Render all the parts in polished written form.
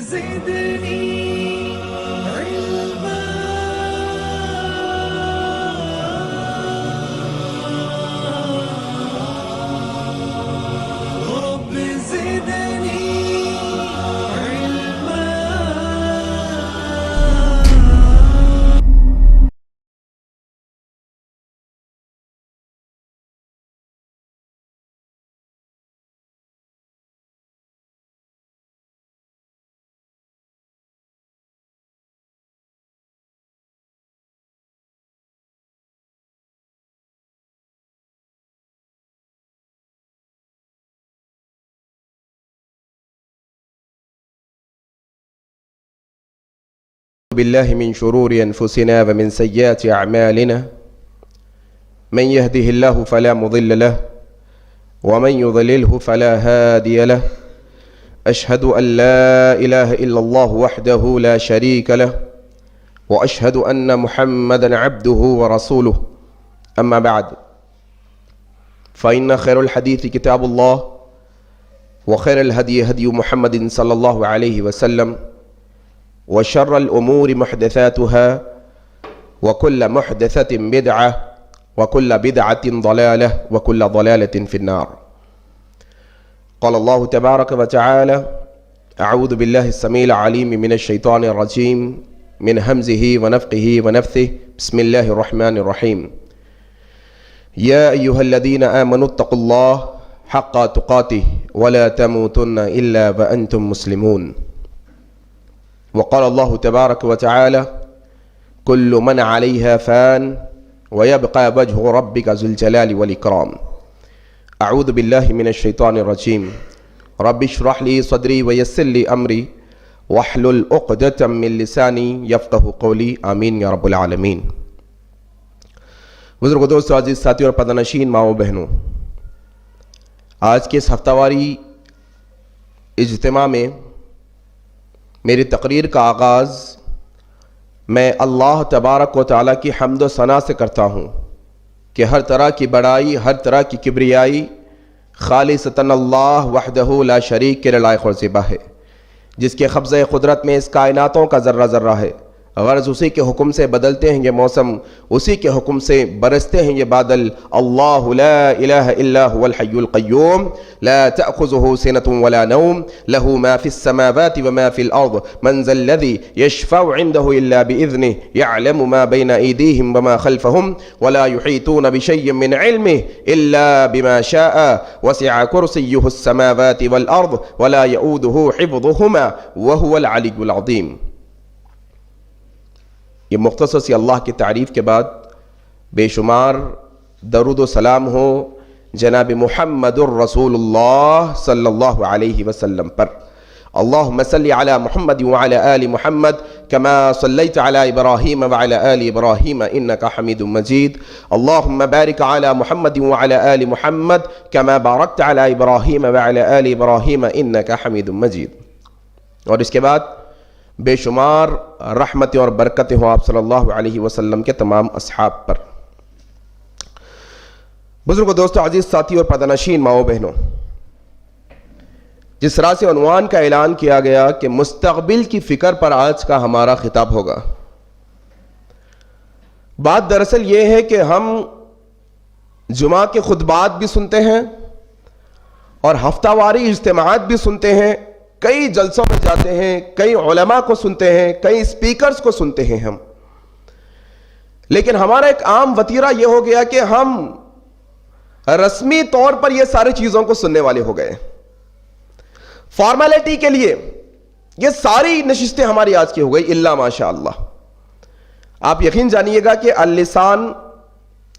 زدني علما رب زدني علما. بالله من شرور أنفسنا ومن سيئات أعمالنا من يهده الله فلا مضل له ومن يضلله فلا هادي له أشهد أن لا إله إلا الله وحده لا شريك له وأشهد أن محمدا عبده ورسوله أما بعد فإن خير الحديث كتاب الله وخير الهدي هدي محمد صلى الله عليه وسلم وشر الأمور محدثاتها وكل محدثة بدعة وكل بدعة ضلالة وكل ضلالة في النار. قال الله تبارك وتعالى أعوذ بالله السميع العليم من الشيطان الرجيم من همزه ونفخه ونفثه بسم الله الرحمن الرحيم يا أيها الذين آمنوا اتقوا الله حق تقاته ولا تموتن إلا وأنتم مسلمون. وقال الله تبارك وتعالى كل من عليها فان ويبقى وجه ربك ذو الجلال والإكرام. أعوذ بالله من الشيطان الرجيم رب اشرح لي صدري ويسر لي أمري واحلل عقدة من لساني يفقه قولي آمین یا رب العالمین. بزرگ دوستو، عزیز ساتھیوں اور پردہ ماؤں بہنوں، آج کے اس ہفتہ واری اجتماع میں میری تقریر کا آغاز میں اللہ تبارک و تعالیٰ کی حمد و ثنا سے کرتا ہوں کہ ہر طرح کی بڑائی، ہر طرح کی کبریائی خالصتاً اللہ وحدہ لا شریک کے لائق اور زیبا ہے، جس کے قبضہ قدرت میں اس کائناتوں کا ذرہ ذرہ ہے. غرض اسی کے حکم سے بدلتے ہیں یہ موسم، اسی کے حکم سے برستے ہیں یہ بادل. اللہ لا الہ الا هو الحی القیوم لا تأخذه سنة ولا نوم له ما في السماوات وما في الأرض من ذا الذي يشفع عنده إلا بإذنه يعلم ما بين أيديهم وما خلفهم ولا يحيطون بشيء من علمه إلا بما شاء وسع كرسيه السماوات والأرض ولا يؤوده حفظهما وهو العلي العظيم. یہ مختصر سی اللہ کی تعریف کے بعد بے شمار درود و سلام ہو جناب محمد الرسول اللہ صلی اللہ علیہ وسلم پر. اللہم صلی علی محمد وعلی آل محمد کما صلیت علی ابراہیم وعلی آل ابراہیم انکا حمید مجید. اللہم بارک علی محمد وعلی آل محمد کما بارکت علی ابراہیم وعلی آل ابراہیم انکا حمید مجید. اور اس کے بعد بے شمار رحمتیں اور برکتیں ہوں آپ صلی اللہ علیہ وسلم کے تمام اصحاب پر. بزرگوں، دوستو، عزیز ساتھی اور پردہ ماؤں بہنوں، جس طرح سے عنوان کا اعلان کیا گیا کہ مستقبل کی فکر پر آج کا ہمارا خطاب ہوگا، بات دراصل یہ ہے کہ ہم جمعہ کے خطبات بھی سنتے ہیں اور ہفتہ واری اجتماعات بھی سنتے ہیں، کئی جلسوں میں جاتے ہیں، کئی علماء کو سنتے ہیں، کئی اسپیکرز کو سنتے ہیں ہم، لیکن ہمارا ایک عام وتیرہ یہ ہو گیا کہ ہم رسمی طور پر یہ ساری چیزوں کو سننے والے ہو گئے. فارمیلٹی کے لیے یہ ساری نشستیں ہماری آج کی ہو گئی الا ماشاء اللہ. آپ یقین جانیے گا کہ اللسان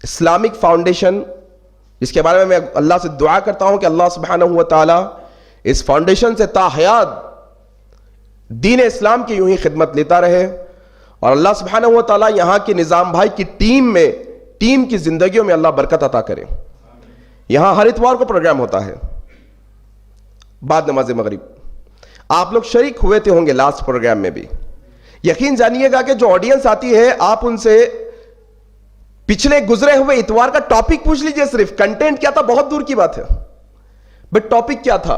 اسلامک فاؤنڈیشن، جس کے بارے میں اللہ سے دعا کرتا ہوں کہ اللہ سبحانہ و تعالی اس فاؤنڈیشن سے تا حیات دین اسلام کی یوں ہی خدمت لیتا رہے، اور اللہ سبحانہ و تعالی یہاں کے نظام بھائی کی ٹیم کی زندگیوں میں اللہ برکت عطا کرے. یہاں ہر اتوار کو پروگرام ہوتا ہے بعد نماز مغرب. آپ لوگ شریک ہوئے تھے ہوں گے لاسٹ پروگرام میں بھی. یقین جانیے گا کہ جو آڈینس آتی ہے آپ ان سے پچھلے گزرے ہوئے اتوار کا ٹاپک پوچھ لیجئے، صرف کنٹینٹ کیا تھا بہت دور کی بات ہے، بٹ ٹاپک کیا تھا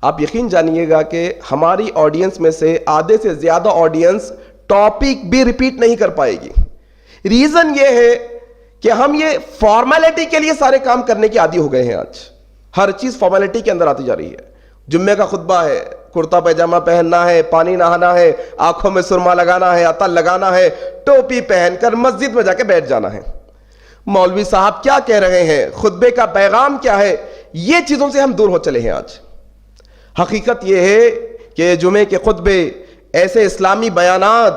آپ یقین جانیے گا کہ ہماری آڈینس میں سے آدھے سے زیادہ آڈینس ٹاپک بھی ریپیٹ نہیں کر پائے گی. ریزن یہ ہے کہ ہم یہ فارمیلٹی کے لیے سارے کام کرنے کے عادی ہو گئے ہیں. آج ہر چیز فارمیلٹی کے اندر آتی جا رہی ہے. جمعے کا خطبہ ہے, کرتا پیجامہ پہننا ہے, پانی نہانا ہے, آنکھوں میں سرما لگانا ہے, عطر لگانا ہے, ٹوپی پہن کر مسجد میں جا کے بیٹھ جانا ہے. مولوی صاحب کیا کہہ رہے ہیں, خطبے کا پیغام کیا ہے, یہ چیزوں سے ہم دور ہو چلے ہیں. آج حقیقت یہ ہے کہ جمعے کے خطبے, ایسے اسلامی بیانات,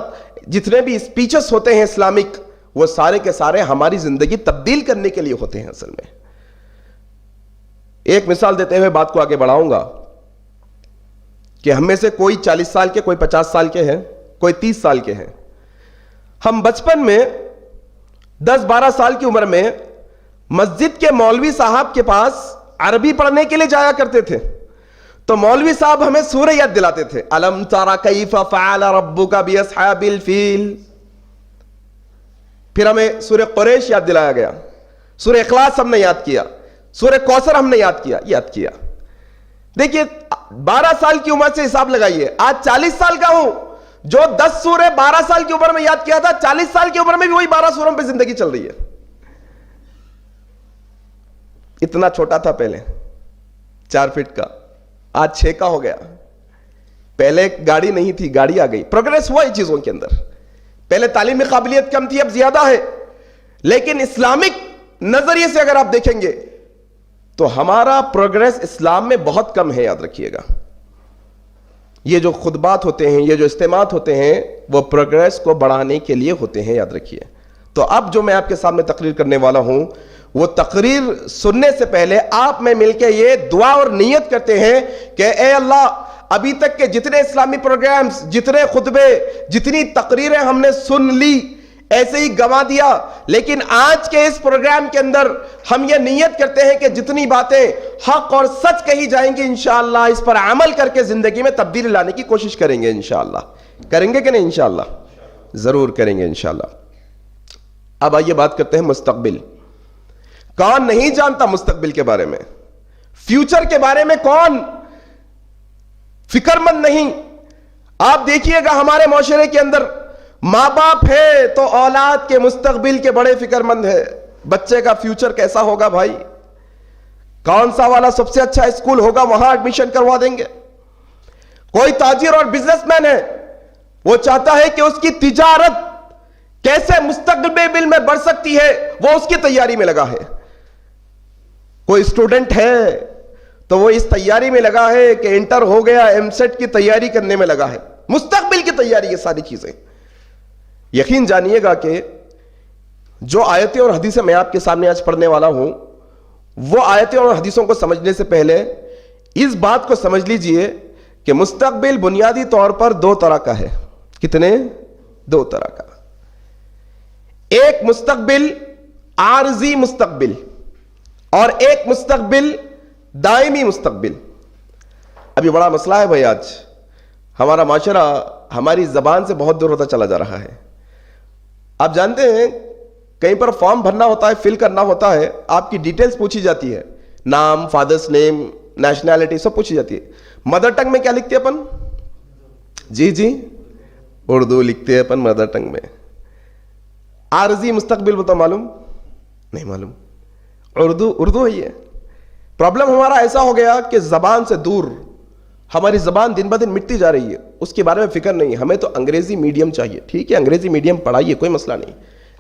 جتنے بھی اسپیچز ہوتے ہیں اسلامک, وہ سارے کے سارے ہماری زندگی تبدیل کرنے کے لیے ہوتے ہیں. اصل میں ایک مثال دیتے ہوئے بات کو آگے بڑھاؤں گا کہ ہم میں سے کوئی 40 سال کے, کوئی 50 سال کے ہیں, کوئی 30 سال کے ہیں. ہم بچپن میں 10-12 سال کی عمر میں مسجد کے مولوی صاحب کے پاس عربی پڑھنے کے لیے جایا کرتے تھے. تو مولوی صاحب ہمیں سورہ یاد دلاتے تھے, الم تر کیف فعل ربک باصحاب الفیل. پھر ہمیں سورہ قریش یاد دلایا گیا, سورہ اخلاص ہم نے یاد کیا, سورہ کوثر ہم نے یاد کیا. دیکھیے 12 سال کی عمر سے حساب لگائیے, آج 40 سال کا ہوں. جو 10 سورے 12 سال کی عمر میں یاد کیا تھا, 40 سال کی عمر میں بھی وہی 12 سوروں پہ زندگی چل رہی ہے. اتنا چھوٹا تھا پہلے, 4 فٹ کا, آج 6 کا ہو گیا. پہلے گاڑی نہیں تھی, گاڑی آ گئی. پروگریس ہوا ان چیزوں کے اندر. پہلے تعلیمی قابلیت کم تھی, اب زیادہ ہے. لیکن اسلامک نظریے سے اگر آپ دیکھیں گے تو ہمارا پروگریس اسلام میں بہت کم ہے. یاد رکھیے گا, یہ جو خطبات ہوتے ہیں, یہ جو اجتماعات ہوتے ہیں, وہ پروگریس کو بڑھانے کے لیے ہوتے ہیں. یاد رکھیے. تو اب جو میں آپ کے سامنے تقریر کرنے والا ہوں, وہ تقریر سننے سے پہلے آپ میں مل کے یہ دعا اور نیت کرتے ہیں کہ اے اللہ, ابھی تک کے جتنے اسلامی پروگرامز, جتنے خطبے, جتنی تقریریں ہم نے سن لی, ایسے ہی گوا دیا. لیکن آج کے اس پروگرام کے اندر ہم یہ نیت کرتے ہیں کہ جتنی باتیں حق اور سچ کہی جائیں گی, انشاءاللہ اس پر عمل کر کے زندگی میں تبدیلی لانے کی کوشش کریں گے. انشاءاللہ کریں گے کہ نہیں؟ انشاءاللہ ضرور کریں گے انشاءاللہ. اب آئیے بات کرتے ہیں مستقبل. کون نہیں جانتا مستقبل کے بارے میں, فیوچر کے بارے میں کون فکر مند نہیں؟ آپ دیکھیے گا ہمارے معاشرے کے اندر ماں باپ ہے تو اولاد کے مستقبل کے بڑے فکر مند ہے. بچے کا فیوچر کیسا ہوگا بھائی, کون سا والا سب سے اچھا اسکول ہوگا, وہاں ایڈمیشن کروا دیں گے. کوئی تاجر اور بزنس مین ہے, وہ چاہتا ہے کہ اس کی تجارت کیسے مستقبل میں بڑھ سکتی ہے, وہ اس کی تیاری میں لگا ہے. کوئی اسٹوڈنٹ ہے تو وہ اس تیاری میں لگا ہے کہ انٹر ہو گیا, ایم سیٹ کی تیاری کرنے میں لگا ہے. مستقبل کی تیاری, یہ ساری چیزیں. یقین جانیے گا کہ جو آیتیں اور حدیثیں میں آپ کے سامنے آج پڑھنے والا ہوں, وہ آیتیں اور حدیثوں کو سمجھنے سے پہلے اس بات کو سمجھ لیجئے کہ مستقبل بنیادی طور پر 2 طرح کا ہے. کتنے؟ 2 طرح کا. ایک مستقبل عارضی مستقبل اور ایک مستقبل دائمی مستقبل. ابھی بڑا مسئلہ ہے بھائی, آج ہمارا معاشرہ ہماری زبان سے بہت دور ہوتا چلا جا رہا ہے. آپ جانتے ہیں کہیں پر فارم بھرنا ہوتا ہے, فل کرنا ہوتا ہے, آپ کی ڈیٹیلز پوچھی جاتی ہے, نام, فادرز نیم, نیشنلٹی سب پوچھی جاتی ہے. مدر ٹنگ میں کیا لکھتے ہیں اپن؟ جی اردو لکھتے ہیں اپن مدر ٹنگ میں. عارضی مستقبل بتا معلوم نہیں؟ معلوم. اردو ہے. یہ پرابلم ہمارا ایسا ہو گیا کہ زبان سے دور, ہماری زبان دن بدن مٹتی جا رہی ہے, اس کے بارے میں فکر نہیں. ہمیں تو انگریزی میڈیم چاہیے, ٹھیک ہے انگریزی میڈیم پڑھائیے, کوئی مسئلہ نہیں.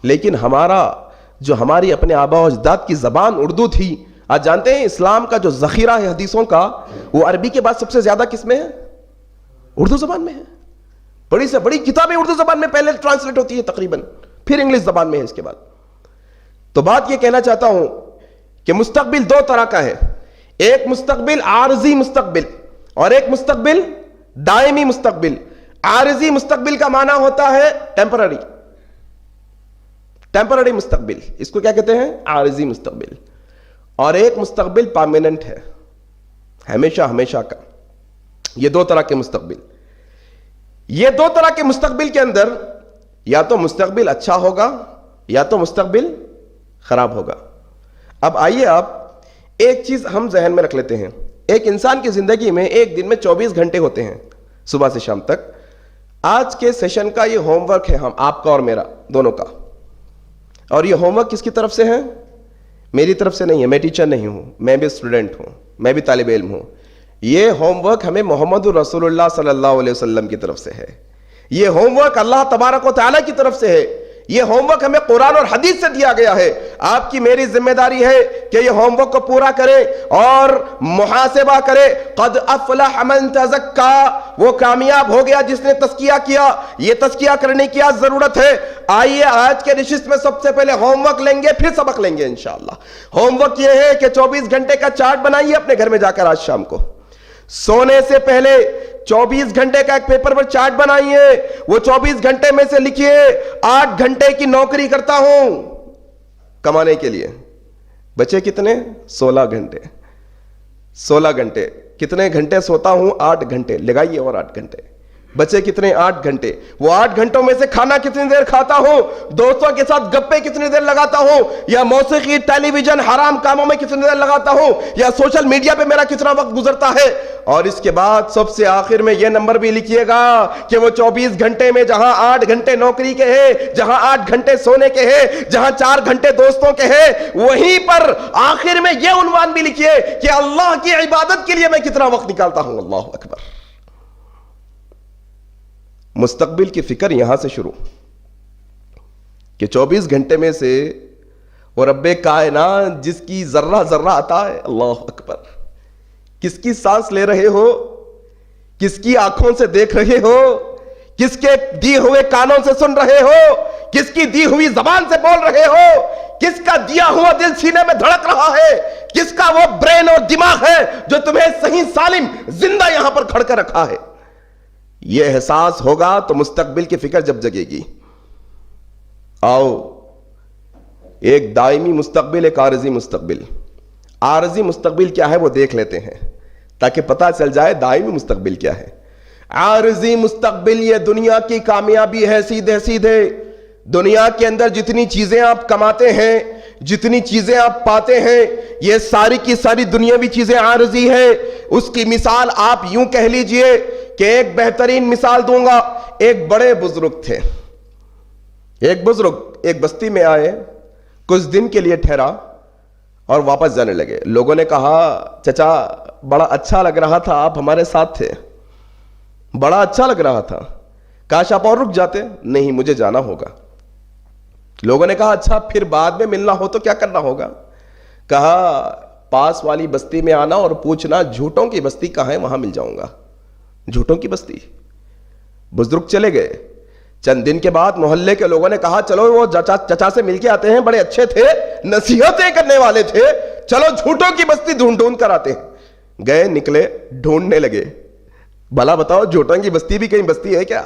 لیکن ہماری اپنے آباء و اجداد کی زبان اردو تھی. آج جانتے ہیں اسلام کا جو ذخیرہ ہے حدیثوں کا, وہ عربی کے بعد سب سے زیادہ کس میں ہے؟ اردو زبان میں ہے. بڑی سے بڑی کتابیں اردو زبان میں پہلے ٹرانسلیٹ ہوتی ہے تقریباً, پھر انگلش زبان میں ہے اس کے بعد. تو بات یہ کہنا چاہتا ہوں کہ مستقبل 2 طرح کا ہے. ایک مستقبل عارضی مستقبل اور ایک مستقبل دائمی مستقبل. عارضی مستقبل کا معنی ہوتا ہے ٹیمپرری مستقبل, اس کو کیا کہتے ہیں؟ عارضی مستقبل. اور ایک مستقبل پرماننٹ ہے, ہمیشہ کا. یہ 2 طرح کے مستقبل. یہ 2 طرح کے مستقبل کے اندر یا تو مستقبل اچھا ہوگا یا تو مستقبل خراب ہوگا. اب آئیے آپ ایک چیز ہم ذہن میں رکھ لیتے ہیں ایک انسان کی زندگی میں ایک دن میں 24 گھنٹے ہوتے ہیں صبح سے شام تک. آج کے سیشن کا یہ ہوم ورک ہے ہم آپ کا اور میرا دونوں کا. اور یہ ہوم ورک کس کی طرف سے ہے؟ میری طرف سے نہیں ہے. میں ٹیچر نہیں ہوں, میں بھی اسٹوڈنٹ ہوں, میں بھی طالب علم ہوں. یہ ہوم ورک ہمیں محمد رسول اللہ صلی اللہ علیہ وسلم کی طرف سے ہے. یہ ہوم ورک اللہ تبارک و تعالیٰ کی طرف سے ہے. یہ ہوم ورک ہمیں قرآن اور حدیث سے دیا گیا ہے. آپ کی میری ذمہ داری ہے کہ یہ ہوم ورک کو پورا کرے اور محاسبہ کرے. قد افلح من تزکا, وہ کامیاب ہو گیا جس نے تزکیہ کیا. یہ تزکیہ کرنے کی آج ضرورت ہے. آئیے آج کے نشست میں سب سے پہلے ہوم ورک لیں گے, پھر سبق لیں گے انشاءاللہ. ہوم ورک یہ ہے کہ 24 گھنٹے کا چارٹ بنائیے اپنے گھر میں جا کر آج شام کو. سونے سے پہلے 24 گھنٹے کا ایک پیپر پر چارٹ بنائیے. وہ 24 گھنٹے میں سے لکھیے 8 گھنٹے کی نوکری کرتا ہوں کمانے کے لیے. بچے کتنے؟ 16 گھنٹے. 16 گھنٹے. کتنے گھنٹے سوتا ہوں؟ 8 گھنٹے. لگائیے اور 8 گھنٹے. بچے کتنے؟ 8 گھنٹے. وہ 8 گھنٹوں میں سے کھانا کتنی دیر کھاتا ہوں؟ دوستوں کے ساتھ گپے کتنی دیر لگاتا ہوں؟ یا موسیقی, ٹیلی ویژن, حرام کاموں میں کتنی دیر لگاتا ہوں؟ یا سوشل میڈیا پہ میرا کتنا وقت گزرتا ہے؟ اور اس کے بعد سب سے آخر میں یہ نمبر بھی لکھیے گا کہ وہ 24 گھنٹے میں جہاں 8 گھنٹے نوکری کے ہیں, جہاں 8 گھنٹے سونے کے ہیں, جہاں 4 گھنٹے دوستوں کے ہیں, وہیں پر آخر میں یہ عنوان بھی لکھیے کہ اللہ کی عبادت کے لیے میں کتنا وقت نکالتا ہوں. اللہ اکبر. مستقبل کی فکر یہاں سے شروع کہ 24 گھنٹے میں سے وہ رب کائنات جس کی ذرہ ذرہ عطا ہے, اللہ اکبر, کس کی سانس لے رہے ہو, کس کی آنکھوں سے دیکھ رہے ہو, کس کے دیے ہوئے کانوں سے سن رہے ہو, کس کی دی ہوئی زبان سے بول رہے ہو, کس کا دیا ہوا دل سینے میں دھڑک رہا ہے, کس کا وہ برین اور دماغ ہے جو تمہیں صحیح سالم زندہ یہاں پر کھڑ کر رکھا ہے. یہ احساس ہوگا تو مستقبل کی فکر جب جگے گی. آؤ, ایک دائمی مستقبل, ایک عارضی مستقبل. عارضی مستقبل کیا ہے وہ دیکھ لیتے ہیں تاکہ پتہ چل جائے دائمی مستقبل کیا ہے. عارضی مستقبل یہ دنیا کی کامیابی ہے. سیدھے سیدھے دنیا کے اندر جتنی چیزیں آپ کماتے ہیں, جتنی چیزیں آپ پاتے ہیں, یہ ساری کی ساری دنیاوی چیزیں عارضی ہے. اس کی مثال آپ یوں کہہ لیجئے کہ ایک بہترین مثال دوں گا. ایک بڑے بزرگ تھے. ایک بزرگ ایک بستی میں آئے, کچھ دن کے لیے ٹھہرا اور واپس جانے لگے. لوگوں نے کہا چچا بڑا اچھا لگ رہا تھا, آپ ہمارے ساتھ تھے, بڑا اچھا لگ رہا تھا, کاش آپ اور رک جاتے. نہیں, مجھے جانا ہوگا. لوگوں نے کہا اچھا پھر بعد میں ملنا ہو تو کیا کرنا ہوگا؟ کہا پاس والی بستی میں آنا اور پوچھنا جھوٹوں کی بستی کہاں ہے, وہاں مل جاؤں گا. جھوٹوں کی بستی. بزرگ چلے گئے. چند دن کے بعد محلے کے لوگوں نے کہا چلو وہ چچا سے مل کے آتے ہیں, بڑے اچھے تھے, نصیحتیں کرنے والے تھے, چلو جھوٹوں کی بستی ڈھونڈ کر آتے ہیں. گئے, نکلے, ڈھونڈنے لگے. بھلا بتاؤ جھوٹوں کی بستی بھی کہیں بستی ہے کیا؟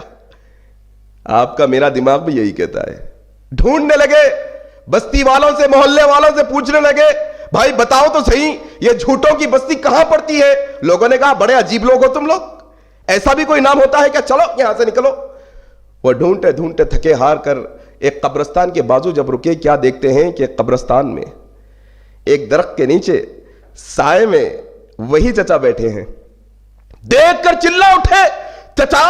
آپ کا میرا دماغ بھی یہی کہتا ہے. ڈھونڈنے لگے, بستی والوں سے, محلے والوں سے پوچھنے لگے بھائی بتاؤ تو صحیح یہ جھوٹوں کی بستی کہاں پڑتی ہے. لوگوں نے کہا بڑے عجیب لوگ ہو تم لوگ, ایسا بھی کوئی نام ہوتا ہے کیا, چلو یہاں سے نکلو. وہ ڈھونڈتے ڈھونڈتے تھکے ہار کر ایک قبرستان کے بازو جب رکے, کیا دیکھتے ہیں کہ قبرستان میں ایک درخت کے نیچے سائے میں وہی چچا بیٹھے ہیں. دیکھ کر چلا اٹھے, چچا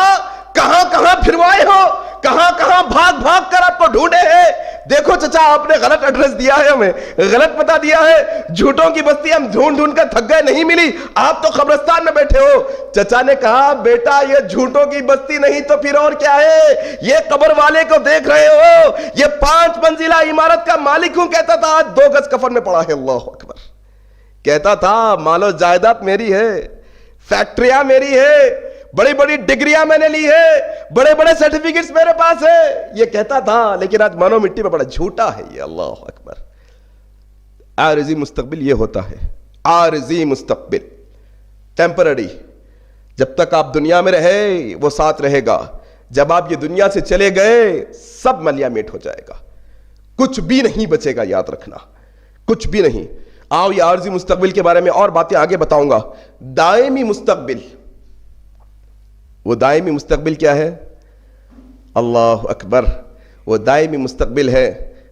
کہاں کہاں پھروائے ہو, کہاں کہاں بھاگ بھاگ کر آپ کو ڈھونڈے ہیں. دیکھو چچا آپ نے غلط ایڈریس دیا ہے, ہمیں غلط پتہ دیا ہے, جھوٹوں کی بستی ہم ڈھونڈ ڈھونڈ کر تھک گئے, نہیں ملی, آپ تو قبرستان میں بیٹھے ہو. چچا نے کہا بیٹا یہ جھوٹوں کی بستی نہیں تو پھر اور کیا ہے, یہ قبر والے کو دیکھ رہے ہو, یہ 5 منزلہ عمارت کا مالک ہوں, کہتا تھا آج 2 گز کفن میں پڑا ہے. اللہ اکبر. کہتا تھا مال و جائیداد میری ہے, فیکٹریاں میری ہے, بڑی بڑی ڈگریاں میں نے لی ہے, بڑے بڑے سرٹیفکیٹس میرے پاس ہے, یہ کہتا تھا. لیکن آج مانو مٹی میں بڑا جھوٹا ہے یہ. اللہ اکبر. عارضی مستقبل یہ ہوتا ہے. عارضی مستقبل ٹیمپرری. جب تک آپ دنیا میں رہے وہ ساتھ رہے گا, جب آپ یہ دنیا سے چلے گئے سب ملیا میٹ ہو جائے گا, کچھ بھی نہیں بچے گا, یاد رکھنا کچھ بھی نہیں. آؤ یہ عارضی مستقبل کے بارے میں اور باتیں آگے بتاؤں گا. دائمی مستقبل, وہ دائمی مستقبل کیا ہے؟ اللہ اکبر. وہ دائمی مستقبل ہے,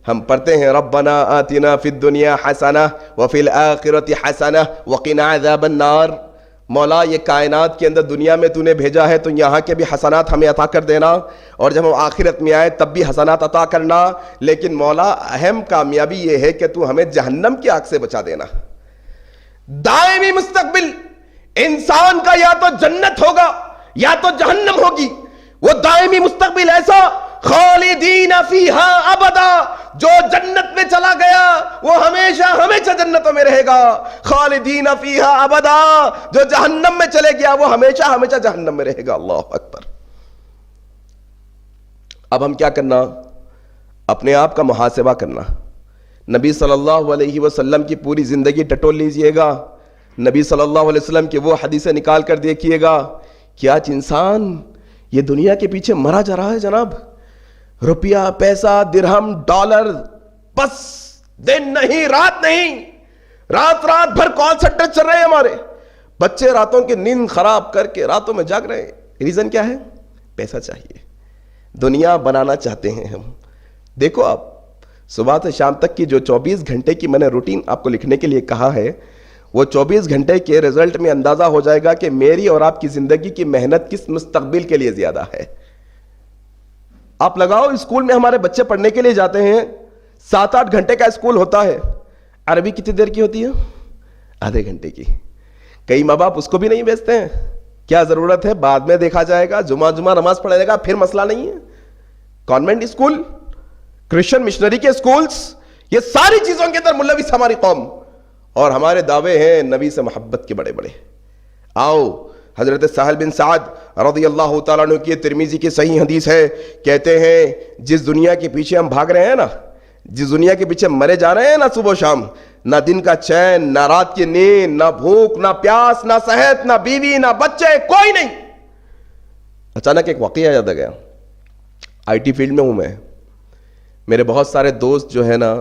ہم پڑھتے ہیں ربنا آتنا فی الدنیا حسنہ وفی الآخرۃ حسنہ وقنا عذاب النار. مولا یہ کائنات کے اندر دنیا میں تو نے بھیجا ہے تو یہاں کے بھی حسنات ہمیں عطا کر دینا، اور جب ہم آخرت میں آئے تب بھی حسنات عطا کرنا، لیکن مولا اہم کامیابی یہ ہے کہ تو ہمیں جہنم کی آگ سے بچا دینا۔ دائمی مستقبل انسان کا یا تو جنت ہوگا یا تو جہنم ہوگی، وہ دائمی مستقبل ایسا خالدین فیہا ابدا، جو جنت میں چلا گیا وہ ہمیشہ ہمیشہ جنتوں میں رہے گا، خالدین فیہا ابدا، جو جہنم میں چلے گیا وہ ہمیشہ ہمیشہ جہنم میں رہے گا۔ اللہ اکبر۔ اب ہم کیا کرنا؟ اپنے آپ کا محاسبہ کرنا۔ نبی صلی اللہ علیہ وسلم کی پوری زندگی ٹٹول لیجئے گا، نبی صلی اللہ علیہ وسلم کی وہ حدیثیں نکال کر دیکھیے گا کہ آج انسان یہ دنیا کے پیچھے مرا جا رہا ہے جناب، روپیہ، پیسہ، درہم، ڈالر، بس دن نہیں رات نہیں، رات بھر کال سینٹر چل رہے ہیں، ہمارے بچے راتوں کی نیند خراب کر کے راتوں میں جاگ رہے ہیں۔ ریزن کیا ہے؟ پیسہ چاہیے، دنیا بنانا چاہتے ہیں ہم۔ دیکھو آپ صبح سے شام تک کی جو 24 گھنٹے کی میں نے روٹین آپ کو لکھنے کے لیے کہا ہے، وہ 24 گھنٹے کے رزلٹ میں اندازہ ہو جائے گا کہ میری اور آپ کی زندگی کی محنت کس مستقبل کے لیے زیادہ ہے۔ آپ لگاؤ، اسکول میں ہمارے بچے پڑھنے کے لیے جاتے ہیں، 7-8 گھنٹے کا اسکول ہوتا ہے، عربی کتنی دیر کی ہوتی ہے؟ آدھے گھنٹے کی۔ کئی ماں باپ اس کو بھی نہیں بھیجتے ہیں، کیا ضرورت ہے، بعد میں دیکھا جائے گا، جمعہ نماز پڑھے گا، پھر مسئلہ نہیں ہے۔ کانوینٹ اسکول، کرسچن مشنری کے اسکولز، یہ ساری چیزوں کے اندر ملوث ہماری قوم، اور ہمارے دعوے ہیں نبی سے محبت کے بڑے بڑے۔ آؤ، حضرت سہل بن سعد رضی اللہ تعالیٰ عنہ کی ترمذی کی صحیح حدیث ہے، کہتے ہیں جس دنیا کے پیچھے ہم بھاگ رہے ہیں نا، جس دنیا کے پیچھے مرے جا رہے ہیں نا صبح و شام، نہ دن کا چین، نہ رات کی نیند، نہ بھوک، نہ پیاس، نہ صحت، نہ بیوی، نہ بچے، کوئی نہیں۔ اچانک ایک واقعہ یاد آ گیا۔ آئی ٹی فیلڈ میں ہوں میں، میرے بہت سارے دوست جو ہے نا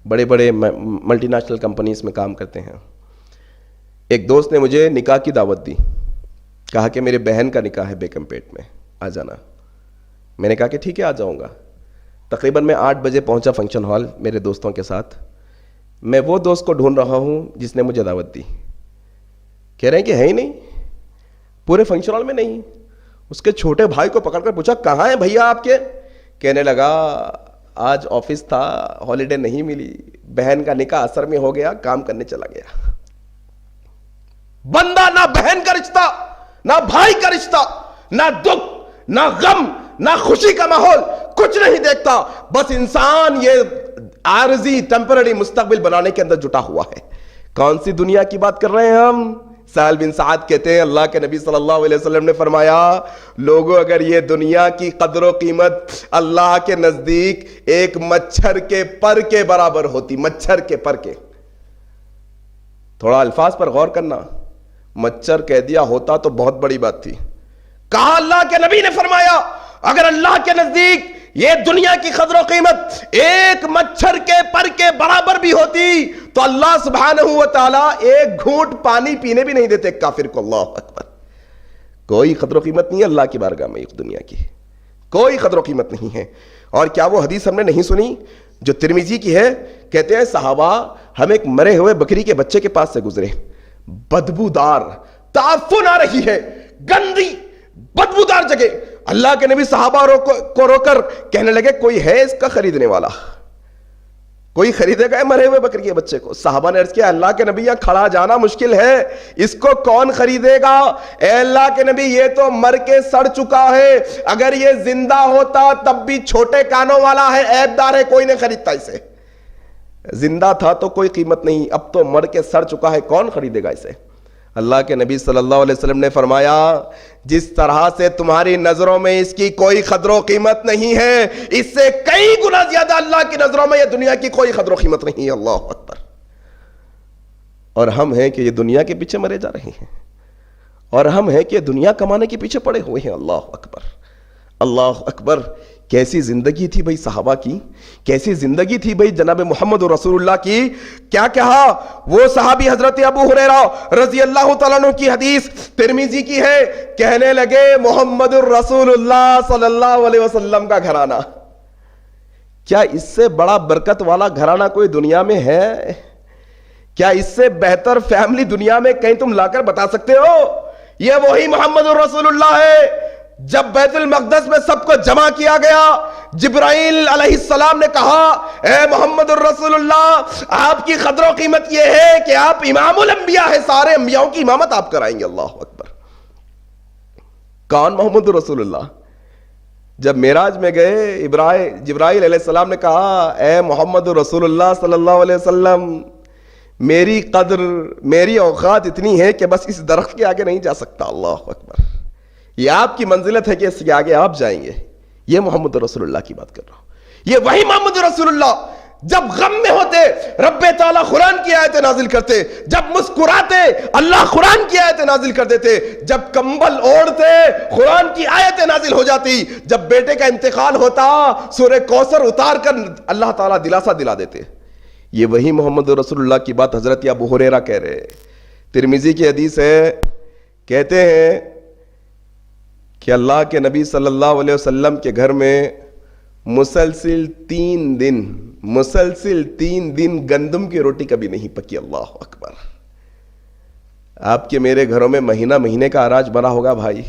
بڑے بڑے ملٹی نیشنل کمپنیز میں کام کرتے ہیں۔ ایک دوست نے مجھے نکاح کی دعوت دی، کہا کہ میرے بہن کا نکاح ہے بیکم پیٹ میں، آ جانا۔ میں نے کہا کہ ٹھیک ہے آ جاؤں گا۔ تقریباً میں 8 بجے پہنچا فنکشن ہال میرے دوستوں کے ساتھ۔ میں وہ دوست کو ڈھونڈ رہا ہوں جس نے مجھے دعوت دی، کہہ رہے ہیں کہ ہے ہی نہیں، پورے فنکشن ہال میں نہیں۔ اس کے چھوٹے بھائی کو پکڑ کر پوچھا کہاں ہیں بھیا آپ کے؟ کہنے لگا آج آفس تھا، ہالیڈے نہیں ملی، بہن کا نکاح اثر میں ہو گیا، کام کرنے چلا گیا۔ بندہ نہ بہن کا رشتہ، نہ بھائی کا رشتہ، نہ دکھ، نہ غم، نہ خوشی کا ماحول، کچھ نہیں دیکھتا، بس انسان یہ عارضی ٹیمپرری مستقبل بنانے کے اندر جٹا ہوا ہے۔ کون سی دنیا کی بات کر رہے ہیں ہم؟ سہل بن سعد کہتے ہیں اللہ کے نبی صلی اللہ علیہ وسلم نے فرمایا لوگوں اگر یہ دنیا کی قدر و قیمت اللہ کے نزدیک ایک مچھر کے پر کے برابر ہوتی، مچھر کے پر کے، تھوڑا الفاظ پر غور کرنا، مچھر کہہ دیا ہوتا تو بہت بڑی بات تھی۔ کہا اللہ کے نبی نے فرمایا اگر اللہ کے نزدیک یہ دنیا کی قدر و قیمت ایک مچھر کے پر کے برابر بھی ہوتی تو اللہ سبحانہ و تعالیٰ ایک گھونٹ پانی پینے بھی نہیں دیتے کافر کو۔ اللہ اکبر۔ کوئی قدر و قیمت نہیں ہے اللہ کی بارگاہ میں، ایک دنیا کی کوئی قدر و قیمت نہیں ہے۔ اور کیا وہ حدیث ہم نے نہیں سنی جو ترمذی کی ہے؟ کہتے ہیں صحابہ ہم ایک مرے ہوئے بکری کے بچے کے پاس سے گزرے، بدبودار، تعفن آ رہی ہے، گندی بدبودار جگہ۔ اللہ کے نبی صحابہ کو رو کر کہنے لگے کوئی ہے اس کا خریدنے والا؟ کوئی خریدے گا مرے ہوئے بکری کے بچے کو؟ صحابہ نے عرض کیا اللہ کے نبی یہاں کھڑا جانا مشکل ہے، اس کو کون خریدے گا؟ اے اللہ کے نبی یہ تو مر کے سڑ چکا ہے، اگر یہ زندہ ہوتا تب بھی چھوٹے کانوں والا ہے، عیب دار ہے، کوئی نہیں خریدتا اسے۔ زندہ تھا تو کوئی قیمت نہیں، اب تو مر کے سڑ چکا ہے، کون خریدے گا اسے؟ اللہ کے نبی صلی اللہ علیہ وسلم نے فرمایا جس طرح سے تمہاری نظروں میں اس کی کوئی قدر و قیمت نہیں ہے، اس سے کئی گنا زیادہ اللہ کی نظروں میں یہ دنیا کی کوئی قدر و قیمت نہیں ہے۔ اللہ اکبر۔ اور ہم ہیں کہ یہ دنیا کے پیچھے مرے جا رہے ہیں، اور ہم ہیں کہ دنیا کمانے کے پیچھے پڑے ہوئے ہیں۔ اللہ اکبر، اللہ اکبر۔ کیسی زندگی تھی بھائی صحابہ کی، کیسی زندگی تھی بھائی جناب محمد رسول اللہ کی۔ کیا کہا وہ صحابی حضرت ابو ہریرہ رضی اللہ تعالیٰ عنہ کی حدیث ترمذی کی ہے، کہنے لگے محمد رسول اللہ صلی اللہ علیہ وسلم کا گھرانہ، کیا اس سے بڑا برکت والا گھرانہ کوئی دنیا میں ہے؟ کیا اس سے بہتر فیملی دنیا میں کہیں تم لا کر بتا سکتے ہو؟ یہ وہی محمد الرسول اللہ ہے. جب بیت المقدس میں سب کو جمع کیا گیا، جبرائیل علیہ السلام نے کہا اے محمد الرسول اللہ، آپ کی قدر و قیمت یہ ہے کہ آپ امام الانبیاء ہیں، سارے انبیاءوں کی امامت آپ کرائیں گے. اللہ اکبر. کون محمد الرسول اللہ؟ جب معراج میں گئے، جبرائیل علیہ السلام نے کہا اے محمد الرسول اللہ صلی اللہ علیہ وسلم، میری قدر، میری اوقات اتنی ہے کہ بس اس درخت کے آگے نہیں جا سکتا. اللہ اکبر. یہ آپ کی منزلت ہے کہ اس کے آگے آپ جائیں گے. یہ محمد رسول اللہ کی بات کر رہا ہوں. یہ وہی محمد رسول اللہ جب غم میں ہوتے رب تعالیٰ قرآن کی آیتیں نازل کرتے، جب مسکراتے اللہ قرآن کی آیتیں نازل کر دیتے، جب کمبل اوڑھتے قرآن کی آیتیں نازل ہو جاتی، جب بیٹے کا انتقال ہوتا سورہ کوثر اتار کر اللہ تعالیٰ دلاسا دلا دیتے. یہ وہی محمد رسول اللہ کی بات حضرت ابو ہریرہ کہہ رہے. ترمذی کی حدیث ہے، کہتے ہیں کہ اللہ کے نبی صلی اللہ علیہ وسلم کے گھر میں مسلسل 3 دن گندم کی روٹی کبھی نہیں پکی. اللہ اکبر. آپ کے میرے گھروں میں مہینے کا اراج بنا ہوگا بھائی.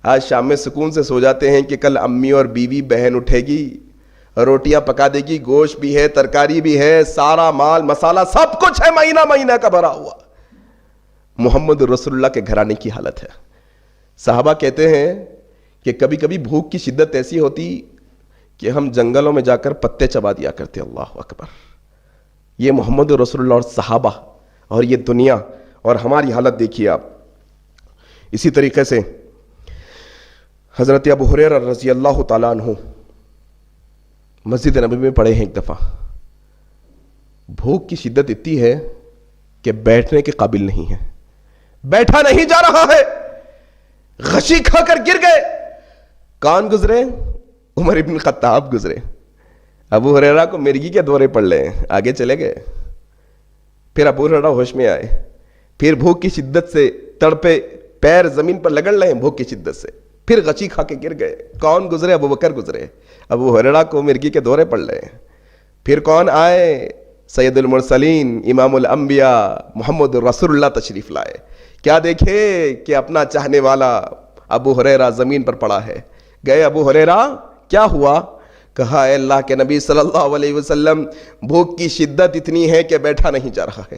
آج شام میں سکون سے سو جاتے ہیں کہ کل امی اور بیوی بہن اٹھے گی، روٹیاں پکا دے گی، گوشت بھی ہے، ترکاری بھی ہے، سارا مال مسالہ سب کچھ ہے، مہینہ کا بھرا ہوا. محمد رسول اللہ کے گھرانے کی حالت ہے. صحابہ کہتے ہیں کہ کبھی کبھی بھوک کی شدت ایسی ہوتی کہ ہم جنگلوں میں جا کر پتے چبا دیا کرتے. اللہ اکبر. یہ محمد رسول اللہ اور صحابہ اور یہ دنیا اور ہماری حالت دیکھیے آپ. اسی طریقے سے حضرت ابو ہریرہ رضی اللہ تعالیٰ عنہ مسجد نبوی میں پڑھے ہیں. ایک دفعہ بھوک کی شدت اتنی ہے کہ بیٹھنے کے قابل نہیں ہے، بیٹھا نہیں جا رہا ہے، غشی کھا کر گر گئے. کون گزرے؟ عمر ابن خطاب گزرے. ابو ہریرہ کو مرگی کے دورے پڑ لے، آگے چلے گئے. پھر ابو ہریرہ ہوش میں آئے، پھر بھوک کی شدت سے تڑپے، پیر زمین پر لگڑ رہے ہیں بھوک کی شدت سے، پھر غشی کھا کے گر گئے. کون گزرے؟ ابو بکر گزرے. ابو ہریرہ کو مرگی کے دورے پڑ رہے ہیں. پھر کون آئے؟ سید المرسلین امام الانبیاء محمد رسول اللہ تشریف لائے. کیا دیکھے کہ اپنا چاہنے والا ابو ہریرہ زمین پر پڑا ہے. گئے ابو ہریرہ، کیا ہوا؟ کہا اے اللہ کے نبی صلی اللہ علیہ وسلم، بھوک کی شدت اتنی ہے کہ بیٹھا نہیں جا رہا ہے.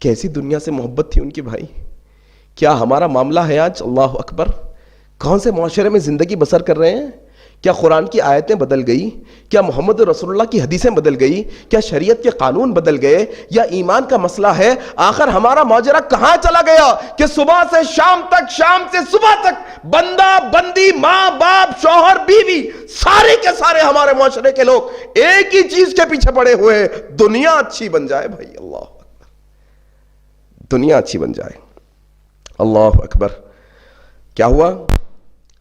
کیسی دنیا سے محبت تھی ان کی بھائی. کیا ہمارا معاملہ ہے آج؟ اللہ اکبر. کون سے معاشرے میں زندگی بسر کر رہے ہیں؟ کیا قرآن کی آیتیں بدل گئی؟ کیا محمد رسول اللہ کی حدیثیں بدل گئی؟ کیا شریعت کے قانون بدل گئے؟ یا ایمان کا مسئلہ ہے؟ آخر ہمارا ماجرا کہاں چلا گیا کہ صبح سے شام تک، شام سے صبح تک بندہ بندی، ماں باپ، شوہر بیوی، سارے کے سارے ہمارے معاشرے کے لوگ ایک ہی چیز کے پیچھے پڑے ہوئے ہیں، دنیا اچھی بن جائے. بھائی اللہ اکبر، دنیا اچھی بن جائے. اللہ اکبر. کیا ہوا؟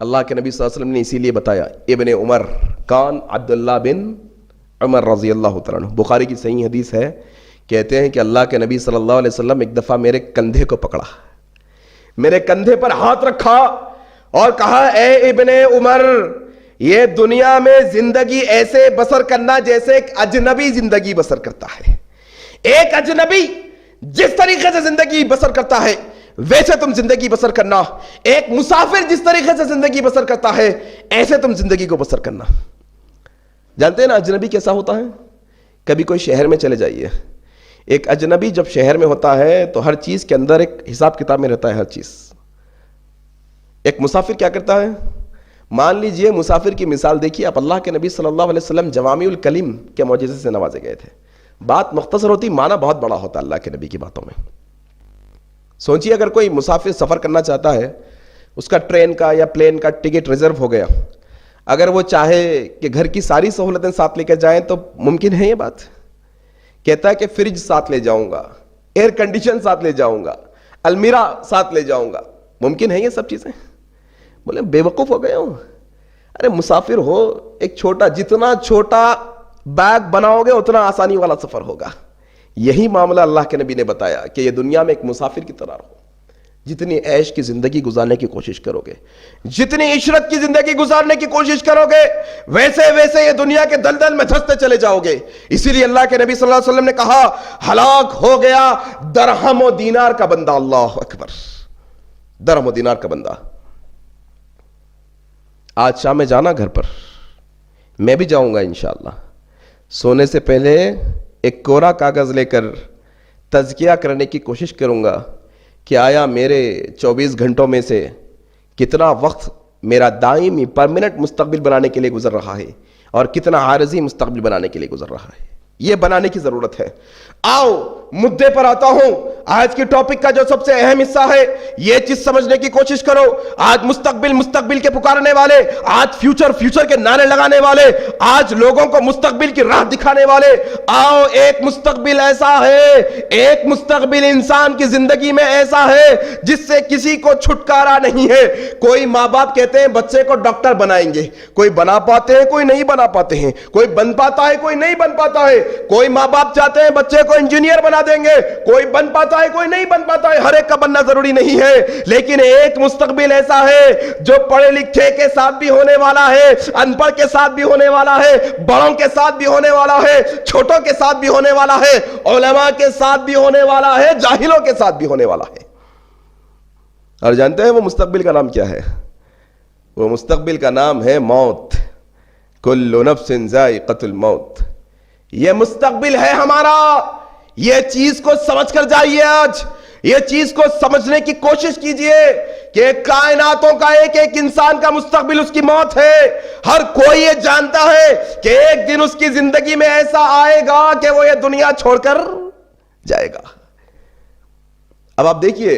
اللہ کے نبی صلی اللہ علیہ وسلم نے اسی لیے بتایا. ابن عمر، کون؟ عبداللہ بن عمر رضی اللہ تعالیٰ عنہ. بخاری کی صحیح حدیث ہے، کہتے ہیں کہ اللہ کے نبی صلی اللہ علیہ وسلم ایک دفعہ میرے کندھے کو پکڑا، میرے کندھے پر ہاتھ رکھا اور کہا اے ابن عمر، یہ دنیا میں زندگی ایسے بسر کرنا جیسے ایک اجنبی زندگی بسر کرتا ہے. ایک اجنبی جس طریقے سے زندگی بسر کرتا ہے ویسے تم زندگی بسر کرنا. ایک مسافر جس طریقے سے زندگی بسر کرتا ہے ایسے تم زندگی کو بسر کرنا. جانتے ہیں نا اجنبی کیسا ہوتا ہے؟ کبھی کوئی شہر میں چلے جائیے، ایک اجنبی جب شہر میں ہوتا ہے تو ہر چیز کے اندر ایک حساب کتاب میں رہتا ہے ہر چیز. ایک مسافر کیا کرتا ہے؟ مان لیجئے مسافر کی مثال دیکھیے آپ. اللہ کے نبی صلی اللہ علیہ وسلم جوامع الکلم کے معجزے سے نوازے گئے تھے. بات مختصر ہوتی، معنی بہت بڑا ہوتا اللہ کے نبی کی باتوں میں. سوچیے اگر کوئی مسافر سفر کرنا چاہتا ہے، اس کا ٹرین کا یا پلین کا ٹکٹ ریزرو ہو گیا، اگر وہ چاہے کہ گھر کی ساری سہولتیں ساتھ لے کے جائیں تو ممکن ہے یہ بات؟ کہتا ہے کہ فریج ساتھ لے جاؤں گا، ایئر کنڈیشن ساتھ لے جاؤں گا، المیرا ساتھ لے جاؤں گا. ممکن ہے یہ سب چیزیں؟ بولے بے وقوف ہو گئے ہوں. ارے مسافر ہو، ایک چھوٹا، جتنا چھوٹا بیگ بناؤ گے اتنا آسانی والا سفر ہوگا. یہی معاملہ اللہ کے نبی نے بتایا کہ یہ دنیا میں ایک مسافر کی طرح رہو. جتنی عیش کی زندگی گزارنے کی کوشش کرو گے، جتنی عشرت کی زندگی گزارنے کی کوشش کرو گے، ویسے ویسے یہ دنیا کے دلدل میں دھستے چلے جاؤ گے۔ اسی لیے اللہ کے نبی صلی اللہ علیہ وسلم نے کہا ہلاک ہو گیا درہم و دینار کا بندہ۔ اللہ اکبر، درہم و دینار کا بندہ۔ آج شام میں جانا گھر پر، میں بھی جاؤں گا انشاءاللہ۔ سونے سے پہلے ایک کوڑا کاغذ لے کر تزکیہ کرنے کی کوشش کروں گا کہ آیا میرے 24 گھنٹوں میں سے کتنا وقت میرا دائمی پرماننٹ مستقبل بنانے کے لیے گزر رہا ہے اور کتنا عارضی مستقبل بنانے کے لیے گزر رہا ہے۔ یہ بنانے کی ضرورت ہے۔ آؤ مدے پر آتا ہوں۔ آج کی ٹاپک کا جو سب سے اہم حصہ ہے، یہ چیز سمجھنے کی کوشش کرو۔ آج مستقبل کے پکارنے والے، آج فیوچر کے نعرے لگانے والے، آج لوگوں کو مستقبل کی راہ دکھانے والے، آؤ ایک مستقبل ایسا ہے، ایک مستقبل انسان کی زندگی میں ایسا ہے جس سے کسی کو چھٹکارا نہیں ہے۔ کوئی ماں باپ کہتے ہیں بچے کو ڈاکٹر بنائیں گے، کوئی بنا پاتے ہیں کوئی نہیں بنا پاتے ہیں، کوئی بن پاتا ہے کوئی نہیں بن پاتا ہے، کوئی ماں باپ چاہتے ہیں بچے کو انجینئر بنا دیں گے، کوئی بن پاتا ہے کوئی نہیں بن پاتا ہے۔ ہر ایک کا بننا ضروری نہیں ہے، لیکن ایک مستقبل ایسا ہے جو پڑھے لکھے کے ساتھ بھی ہونے والا ہے، ان پڑھ کے ساتھ بھی ہونے والا ہے، بڑوں کے ساتھ بھی ہونے والا ہے، چھوٹوں کے ساتھ بھی ہونے والا ہے، علماء کے ساتھ بھی ہونے والا ہے، جاہلوں کے ساتھ بھی ہونے والا ہے۔ اور جانتے ہیں وہ مستقبل کا نام کیا ہے؟ وہ مستقبل کا نام ہے موت۔ کل نفس ذائقۃ الموت۔ یہ مستقبل ہے ہمارا۔ یہ چیز کو سمجھ کر جائیے، آج یہ چیز کو سمجھنے کی کوشش کیجئے کہ کائناتوں کا ایک ایک انسان کا مستقبل اس کی موت ہے۔ ہر کوئی یہ جانتا ہے کہ ایک دن اس کی زندگی میں ایسا آئے گا کہ وہ یہ دنیا چھوڑ کر جائے گا۔ اب آپ دیکھیے،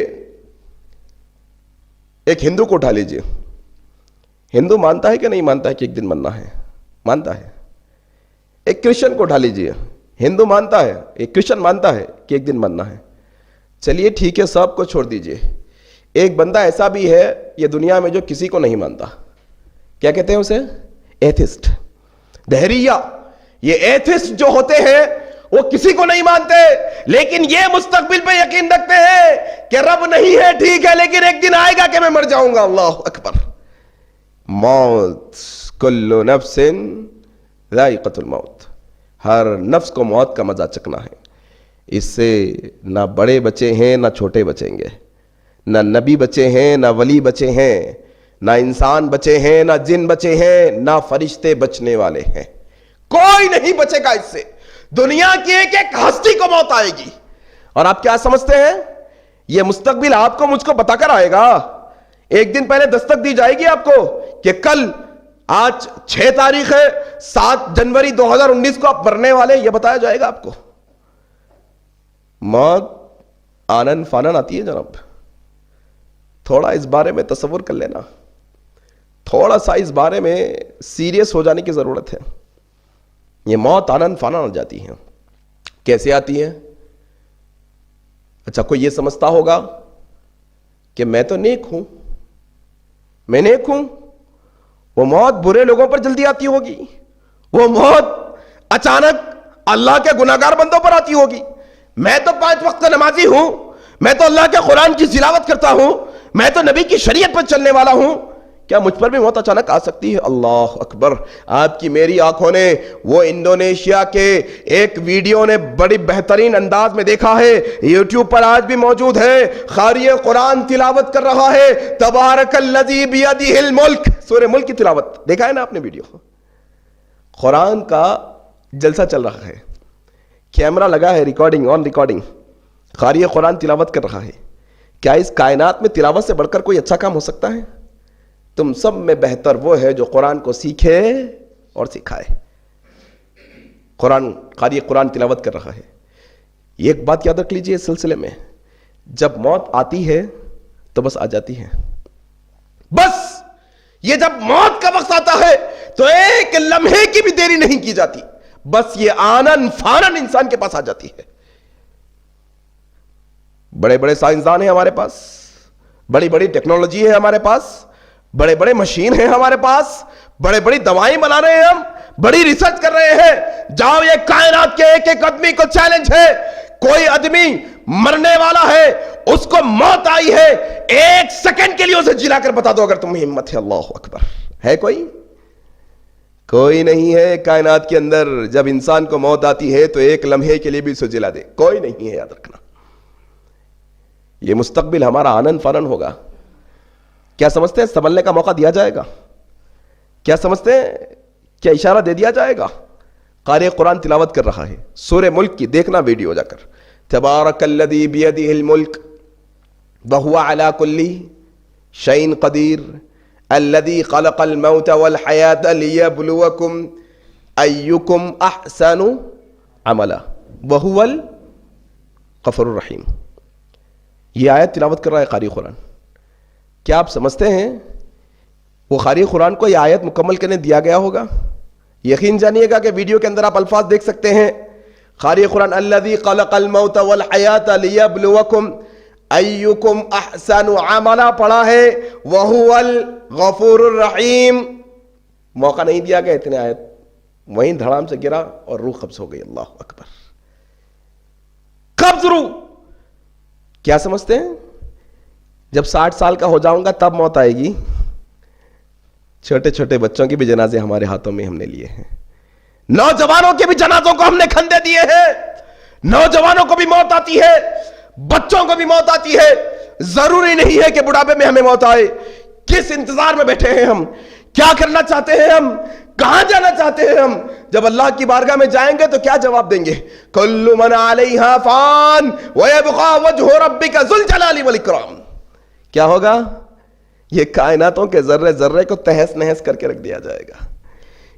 ایک ہندو کو اٹھا لیجئے۔ ہندو مانتا ہے کہ نہیں مانتا ہے کہ ایک دن مرنا ہے؟ مانتا ہے۔ ایک کرسچن کو اٹھا لیجئے، ہندو مانتا ہے، ایک کرسچن مانتا ہے کہ ایک دن مرنا ہے۔ چلیے ٹھیک ہے، سب کو چھوڑ دیجئے۔ ایک بندہ ایسا بھی ہے یہ دنیا میں جو کسی کو نہیں مانتا۔ کیا کہتے ہیں اسے؟ ایتھسٹ، دہریہ۔ یہ ایتھسٹ جو ہوتے ہیں وہ کسی کو نہیں مانتے، لیکن یہ مستقبل پہ یقین رکھتے ہیں کہ رب نہیں ہے، ٹھیک ہے، لیکن ایک دن آئے گا کہ میں مر جاؤں گا۔ اللہ اکبر۔ موت، کل نفس ذائقۃ الموت۔ ہر نفس کو موت کا مزہ چکھنا ہے۔ اس سے نہ بڑے بچے ہیں نہ چھوٹے بچیں گے، نہ نبی بچے ہیں نہ ولی بچے ہیں، نہ انسان بچے ہیں نہ جن بچے ہیں، نہ فرشتے بچنے والے ہیں۔ کوئی نہیں بچے گا اس سے۔ دنیا کی ایک ایک ہستی کو موت آئے گی۔ اور آپ کیا سمجھتے ہیں یہ مستقبل آپ کو مجھ کو بتا کر آئے گا؟ ایک دن پہلے دستک دی جائے گی آپ کو کہ کل، آج 6 تاریخ ہے، 7 جنوری 2019 کو آپ مرنے والے، یہ بتایا جائے گا آپ کو؟ موت آنن فانن آتی ہے جناب۔ تھوڑا اس بارے میں تصور کر لینا، تھوڑا سا اس بارے میں سیریس ہو جانے کی ضرورت ہے۔ یہ موت آنن فانن آ جاتی ہے۔ کیسے آتی ہے؟ اچھا، کوئی یہ سمجھتا ہوگا کہ میں تو نیک ہوں، میں نیک ہوں، وہ موت برے لوگوں پر جلدی آتی ہوگی، وہ موت اچانک اللہ کے گناہگار بندوں پر آتی ہوگی۔ میں تو 5 وقت کا نمازی ہوں، میں تو اللہ کے قرآن کی تلاوت کرتا ہوں، میں تو نبی کی شریعت پر چلنے والا ہوں، کیا مجھ پر بھی موت اچانک آ سکتی ہے؟ اللہ اکبر۔ آپ کی میری آنکھوں نے وہ انڈونیشیا کے ایک ویڈیو نے بڑی بہترین انداز میں دیکھا ہے، یوٹیوب پر آج بھی موجود ہے۔ قاری قرآن تلاوت کر رہا ہے، تبارک الذی بیدہ الملک، سورہ ملک کی تلاوت دیکھا ہے نا آپ نے ویڈیو؟ قرآن کا جلسہ چل رہا ہے، کیمرہ لگا ہے، ریکارڈنگ، قاری قرآن تلاوت کر رہا ہے۔ کیا اس کائنات میں تلاوت سے بڑھ کر کوئی اچھا کام ہو سکتا ہے؟ تم سب میں بہتر وہ ہے جو قرآن کو سیکھے اور سکھائے۔ قاری قرآن تلاوت کر رہا ہے۔ یہ ایک بات یاد رکھ لیجئے اس سلسلے میں، جب موت آتی ہے تو بس آ جاتی ہے، بس یہ جب موت کا وقت آتا ہے تو ایک لمحے کی بھی دیری نہیں کی جاتی، بس یہ آنن فانن انسان کے پاس آ جاتی ہے۔ بڑے بڑے سائنسدان ہیں ہمارے پاس، بڑی بڑی ٹیکنالوجی ہے ہمارے پاس، بڑے بڑے مشین ہیں ہمارے پاس، بڑے بڑی دوائیں بنا رہے ہیں ہم، بڑی ریسرچ کر رہے ہیں۔ جاؤ، یہ کائنات کے ایک ایک آدمی کو چیلنج ہے، کوئی آدمی مرنے والا ہے اس کو موت آئی ہے، ایک سیکنڈ کے لیے اسے جلا کر بتا دو اگر تمہیں ہمت ہے. اللہ اکبر. ہے کوئی نہیں ہے کائنات کے اندر. جب انسان کو موت آتی ہے تو ایک لمحے کے لیے بھی اسے جلا دے. کوئی نہیں ہے، یاد رکھنا. یہ مستقبل ہمارا آنن فانن ہوگا. کیا سمجھتے ہیں سنبھلنے کا موقع دیا جائے گا؟ کیا سمجھتے ہیں کیا اشارہ دے دیا جائے گا؟ قاری قرآن تلاوت کر رہا ہے سورہ ملک کی، دیکھنا ویڈیو جا کر. تبارک الذی بیدہ الملک وہو علی کل شیء قدیر الذی خلق الموت والحیاۃ لیبلوکم ایکم احسن عملا وہو الغفور الرحیم. یہ آیت تلاوت کر رہا ہے قاری قرآن. کیا آپ سمجھتے ہیں وہ قاری قرآن کو یہ آیت مکمل کرنے دیا گیا ہوگا؟ یقین جانیے گا کہ ویڈیو کے اندر آپ الفاظ دیکھ سکتے ہیں. قاری قرآن الذی خلق الموت والحیاۃ لیبلوکم ایکم احسن عملا پڑھا ہے، وہو الغفور الرحیم. موقع نہیں دیا گیا اتنے آیت، وہیں دھڑام سے گرا اور روح قبض ہو گئی. اللہ اکبر. قبض روح. کیا سمجھتے ہیں جب 60 سال کا ہو جاؤں گا تب موت آئے گی؟ چھوٹے چھوٹے بچوں کے بھی جنازے ہمارے ہاتھوں میں ہم نے لیے ہیں. نوجوانوں کے بھی جنازوں کو ہم نے کھندے دیے ہیں. نوجوانوں کو بھی موت آتی ہے، بچوں کو بھی موت آتی ہے. ضروری نہیں ہے کہ بڑھاپے میں ہمیں موت آئے. کس انتظار میں بیٹھے ہیں ہم؟ کیا کرنا چاہتے ہیں ہم؟ کہاں جانا چاہتے ہیں ہم؟ جب اللہ کی بارگاہ میں جائیں گے تو کیا جواب دیں گے؟ کل من علیہا فان ویبقى وجہ ربک ذو الجلال والاکرام. کیا ہوگا؟ یہ کائناتوں کے ذرے ذرے کو تہس نہس کر کے رکھ دیا جائے گا.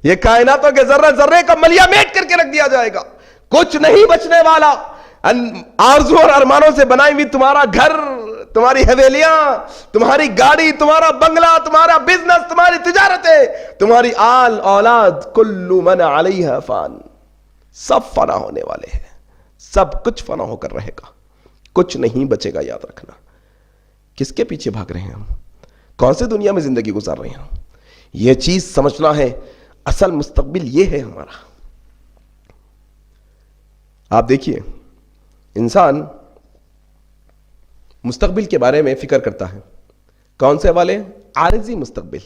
یہ کائناتوں کے ذرے ذرے کو ملیا میٹ کر کے رکھ دیا جائے گا. کچھ نہیں بچنے والا. آرزو اور ارمانوں سے بنائی ہوئی تمہارا گھر، تمہاری حویلیاں، تمہاری گاڑی، تمہارا بنگلہ، تمہارا بزنس، تمہاری تجارتیں، تمہاری آل اولاد، کل من علیہا فان، سب فنا ہونے والے ہیں. سب کچھ فنا ہو کر رہے گا، کچھ نہیں بچے گا. یاد رکھنا. کس کے پیچھے بھاگ رہے ہیں ہم؟ کون سے دنیا میں زندگی گزار رہے ہیں؟ یہ چیز سمجھنا ہے. اصل مستقبل یہ ہے ہمارا. آپ دیکھیے انسان مستقبل کے بارے میں فکر کرتا ہے. کون سے والے؟ عارضی مستقبل،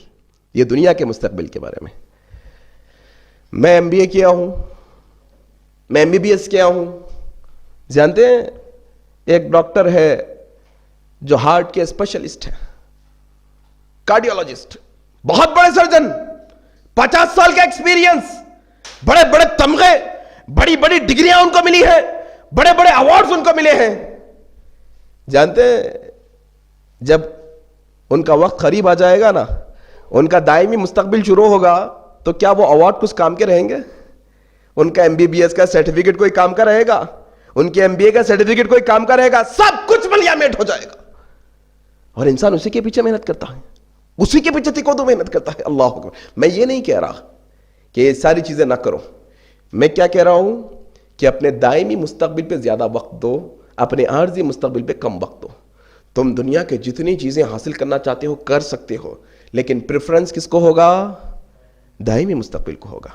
یہ دنیا کے مستقبل کے بارے میں. میں MBA کیا ہوں، میں MBBS کیا ہوں. جانتے ہیں ایک ڈاکٹر ہے جو ہارٹ کے اسپیشلسٹ ہیں، کارڈیولوجسٹ، بہت بڑے سرجن، 50 سال کا ایکسپیرینس، بڑے بڑے تمغے، بڑی بڑی ڈگریاں ان کو ملی ہیں، بڑے بڑے ایوارڈز ان کو ملے ہیں. جانتے ہیں جب ان کا وقت قریب آ جائے گا نا، ان کا دائمی مستقبل شروع ہوگا، تو کیا وہ ایوارڈ کچھ کام کے رہیں گے؟ ان کا MBBS کا سرٹیفکیٹ کوئی کام کا رہے گا؟ ان کے MBA کا سرٹیفکیٹ کوئی کام کا رہے گا؟ سب کچھ ملیا میٹ ہو جائے گا. اور انسان اسی کے پیچھے محنت کرتا ہے، اسی کے پیچھے تکو تو محنت کرتا ہے. اللہ اکبر. میں یہ نہیں کہہ رہا کہ یہ ساری چیزیں نہ کرو. میں کیا کہہ رہا ہوں کہ اپنے دائمی مستقبل پہ زیادہ وقت دو، اپنے عارضی مستقبل پہ کم وقت دو. تم دنیا کے جتنی چیزیں حاصل کرنا چاہتے ہو کر سکتے ہو، لیکن پریفرنس کس کو ہوگا؟ دائمی مستقبل کو ہوگا.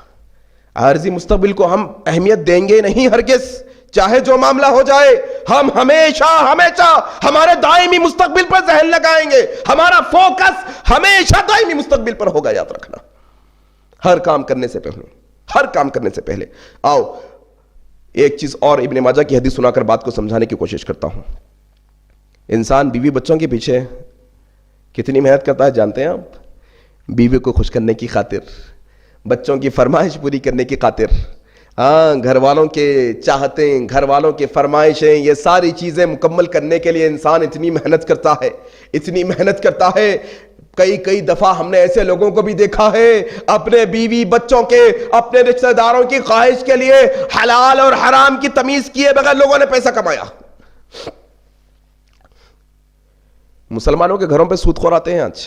عارضی مستقبل کو ہم اہمیت دیں گے نہیں ہرگز. چاہے جو معاملہ ہو جائے، ہم ہمیشہ ہمارے دائمی مستقبل پر ذہن لگائیں گے. ہمارا فوکس ہمیشہ دائمی مستقبل پر ہوگا. یاد رکھنا. ہر کام کرنے سے پہلے آؤ ایک چیز اور ابن ماجہ کی حدیث سنا کر بات کو سمجھانے کی کوشش کرتا ہوں. انسان بیوی بچوں کے پیچھے کتنی محنت کرتا ہے جانتے ہیں آپ؟ بیوی کو خوش کرنے کی خاطر، بچوں کی فرمائش پوری کرنے کی خاطر، گھر والوں کے چاہتیں، گھر والوں کے فرمائشیں، یہ ساری چیزیں مکمل کرنے کے لیے انسان اتنی محنت کرتا ہے. کئی دفعہ ہم نے ایسے لوگوں کو بھی دیکھا ہے اپنے بیوی بچوں کے، اپنے رشتہ داروں کی خواہش کے لیے حلال اور حرام کی تمیز کیے بغیر لوگوں نے پیسہ کمایا. مسلمانوں کے گھروں پہ سود خور آتے ہیں آج،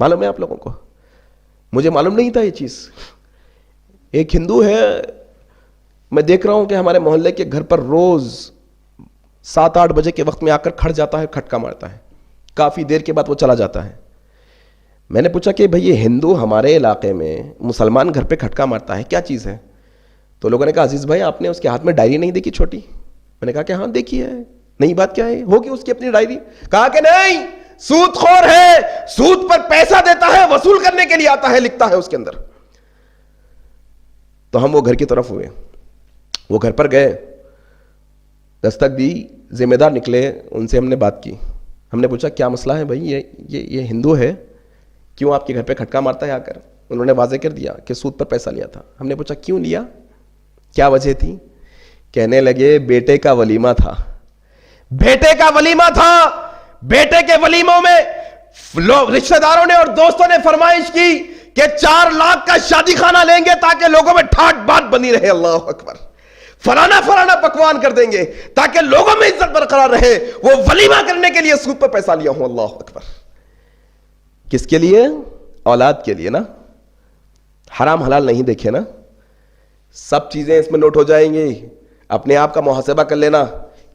معلوم ہے آپ لوگوں کو؟ مجھے معلوم نہیں تھا یہ چیز. ایک ہندو ہے، میں دیکھ رہا ہوں کہ ہمارے محلے کے گھر پر روز 7-8 بجے کے وقت میں آ کر کھڑ جاتا ہے، کھٹکا مارتا ہے. کافی دیر کے بعد وہ چلا جاتا ہے. میں نے پوچھا کہ بھئی یہ ہندو ہمارے علاقے میں مسلمان گھر پہ کھٹکا مارتا ہے، کیا چیز ہے؟ تو لوگوں نے کہا عزیز بھائی آپ نے اس کے ہاتھ میں ڈائری نہیں دیکھی چھوٹی؟ میں نے کہا کہ ہاں دیکھی ہے. نہیں بات کیا ہے؟ ہوگی اس کی اپنی ڈائری. کہا کہ نہیں، سود خور ہے، سود پر پیسہ دیتا ہے، وصول کرنے کے لیے آتا ہے، لکھتا ہے اس کے اندر. تو ہم وہ گھر کی طرف ہوئے، وہ گھر پر گئے، دستک دی، ذمہ دار نکلے، ان سے ہم نے بات کی. ہم نے پوچھا کیا مسئلہ ہے بھائی، یہ ہندو ہے، کیوں آپ کے گھر پہ کھٹکا مارتا ہے آ کر؟ انہوں نے واضح کر دیا کہ سود پر پیسہ لیا تھا. ہم نے پوچھا کیوں لیا، کیا وجہ تھی؟ کہنے لگے بیٹے کا ولیمہ تھا. بیٹے کا ولیمہ تھا، بیٹے کے ولیموں میں رشتہ داروں نے اور دوستوں نے فرمائش کی کہ 4 لاکھ کا شادی خانہ لیں گے تاکہ لوگوں میں ٹھاٹ بات بنی رہے. اللہ اکبر. فلانا پکوان کر دیں گے تاکہ لوگوں میں عزت برقرار رہے. وہ ولیمہ کرنے کے لیے سود پر پیسہ لیا ہوں. اللہ اکبر. کس کے لیے؟ اولاد کے لیے نا. حرام حلال نہیں دیکھے نا. سب چیزیں اس میں نوٹ ہو جائیں گی. اپنے آپ کا محاسبہ کر لینا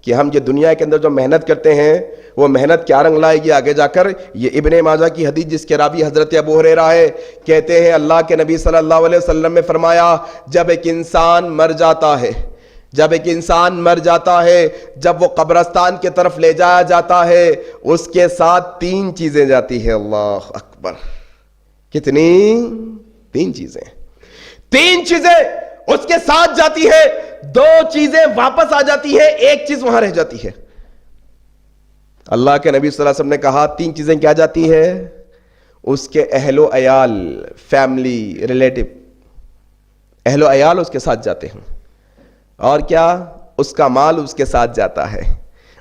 کہ ہم یہ دنیا کے اندر جو محنت کرتے ہیں وہ محنت کیا رنگ لائے گی آگے جا کر. یہ ابن ماجہ کی حدیث جس کے راوی حضرت ابو ہریرہ ہے، کہتے ہیں اللہ کے نبی صلی اللہ علیہ وسلم نے فرمایا جب ایک انسان مر جاتا ہے، جب وہ قبرستان کی طرف لے جایا جاتا ہے، اس کے ساتھ 3 چیزیں جاتی ہیں. اللہ اکبر. کتنی؟ 3 چیزیں. 3 چیزیں اس کے ساتھ جاتی ہے، 2 چیزیں واپس آ جاتی ہے، 1 چیز وہاں رہ جاتی ہے. اللہ کے نبی صلی اللہ علیہ وسلم نے کہا 3 چیزیں کیا جاتی ہے؟ اس کے اہل و عیال، فیملی، ریلیٹو، اہل و عیال اس کے ساتھ جاتے ہیں. اور کیا؟ اس کا مال اس کے ساتھ جاتا ہے.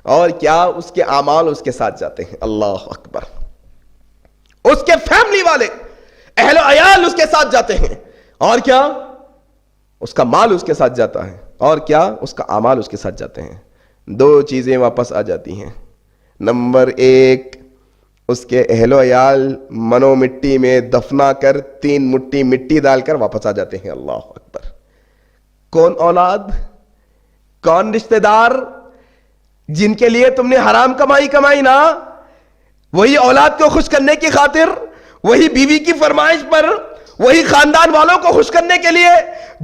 اور کیا؟ اس کے اعمال اس کے ساتھ جاتے ہیں. اللہ اکبر. اس کے فیملی والے، اہل و عیال اس کے ساتھ جاتے ہیں. اور کیا؟ اس کا مال اس کے ساتھ جاتا ہے. اور کیا؟ اس کا اعمال اس کے ساتھ جاتے ہیں. 2 چیزیں واپس آ جاتی ہیں. نمبر 1، اس کے اہل و عیال منو مٹی میں دفنا کر 3 مٹھی مٹی ڈال کر واپس آ جاتے ہیں. اللہ اکبر. کون اولاد، کون رشتہ دار جن کے لیے تم نے حرام کمائی نا، وہی اولاد کو خوش کرنے کی خاطر، وہی بیوی کی فرمائش پر، وہی خاندان والوں کو خوش کرنے کے لیے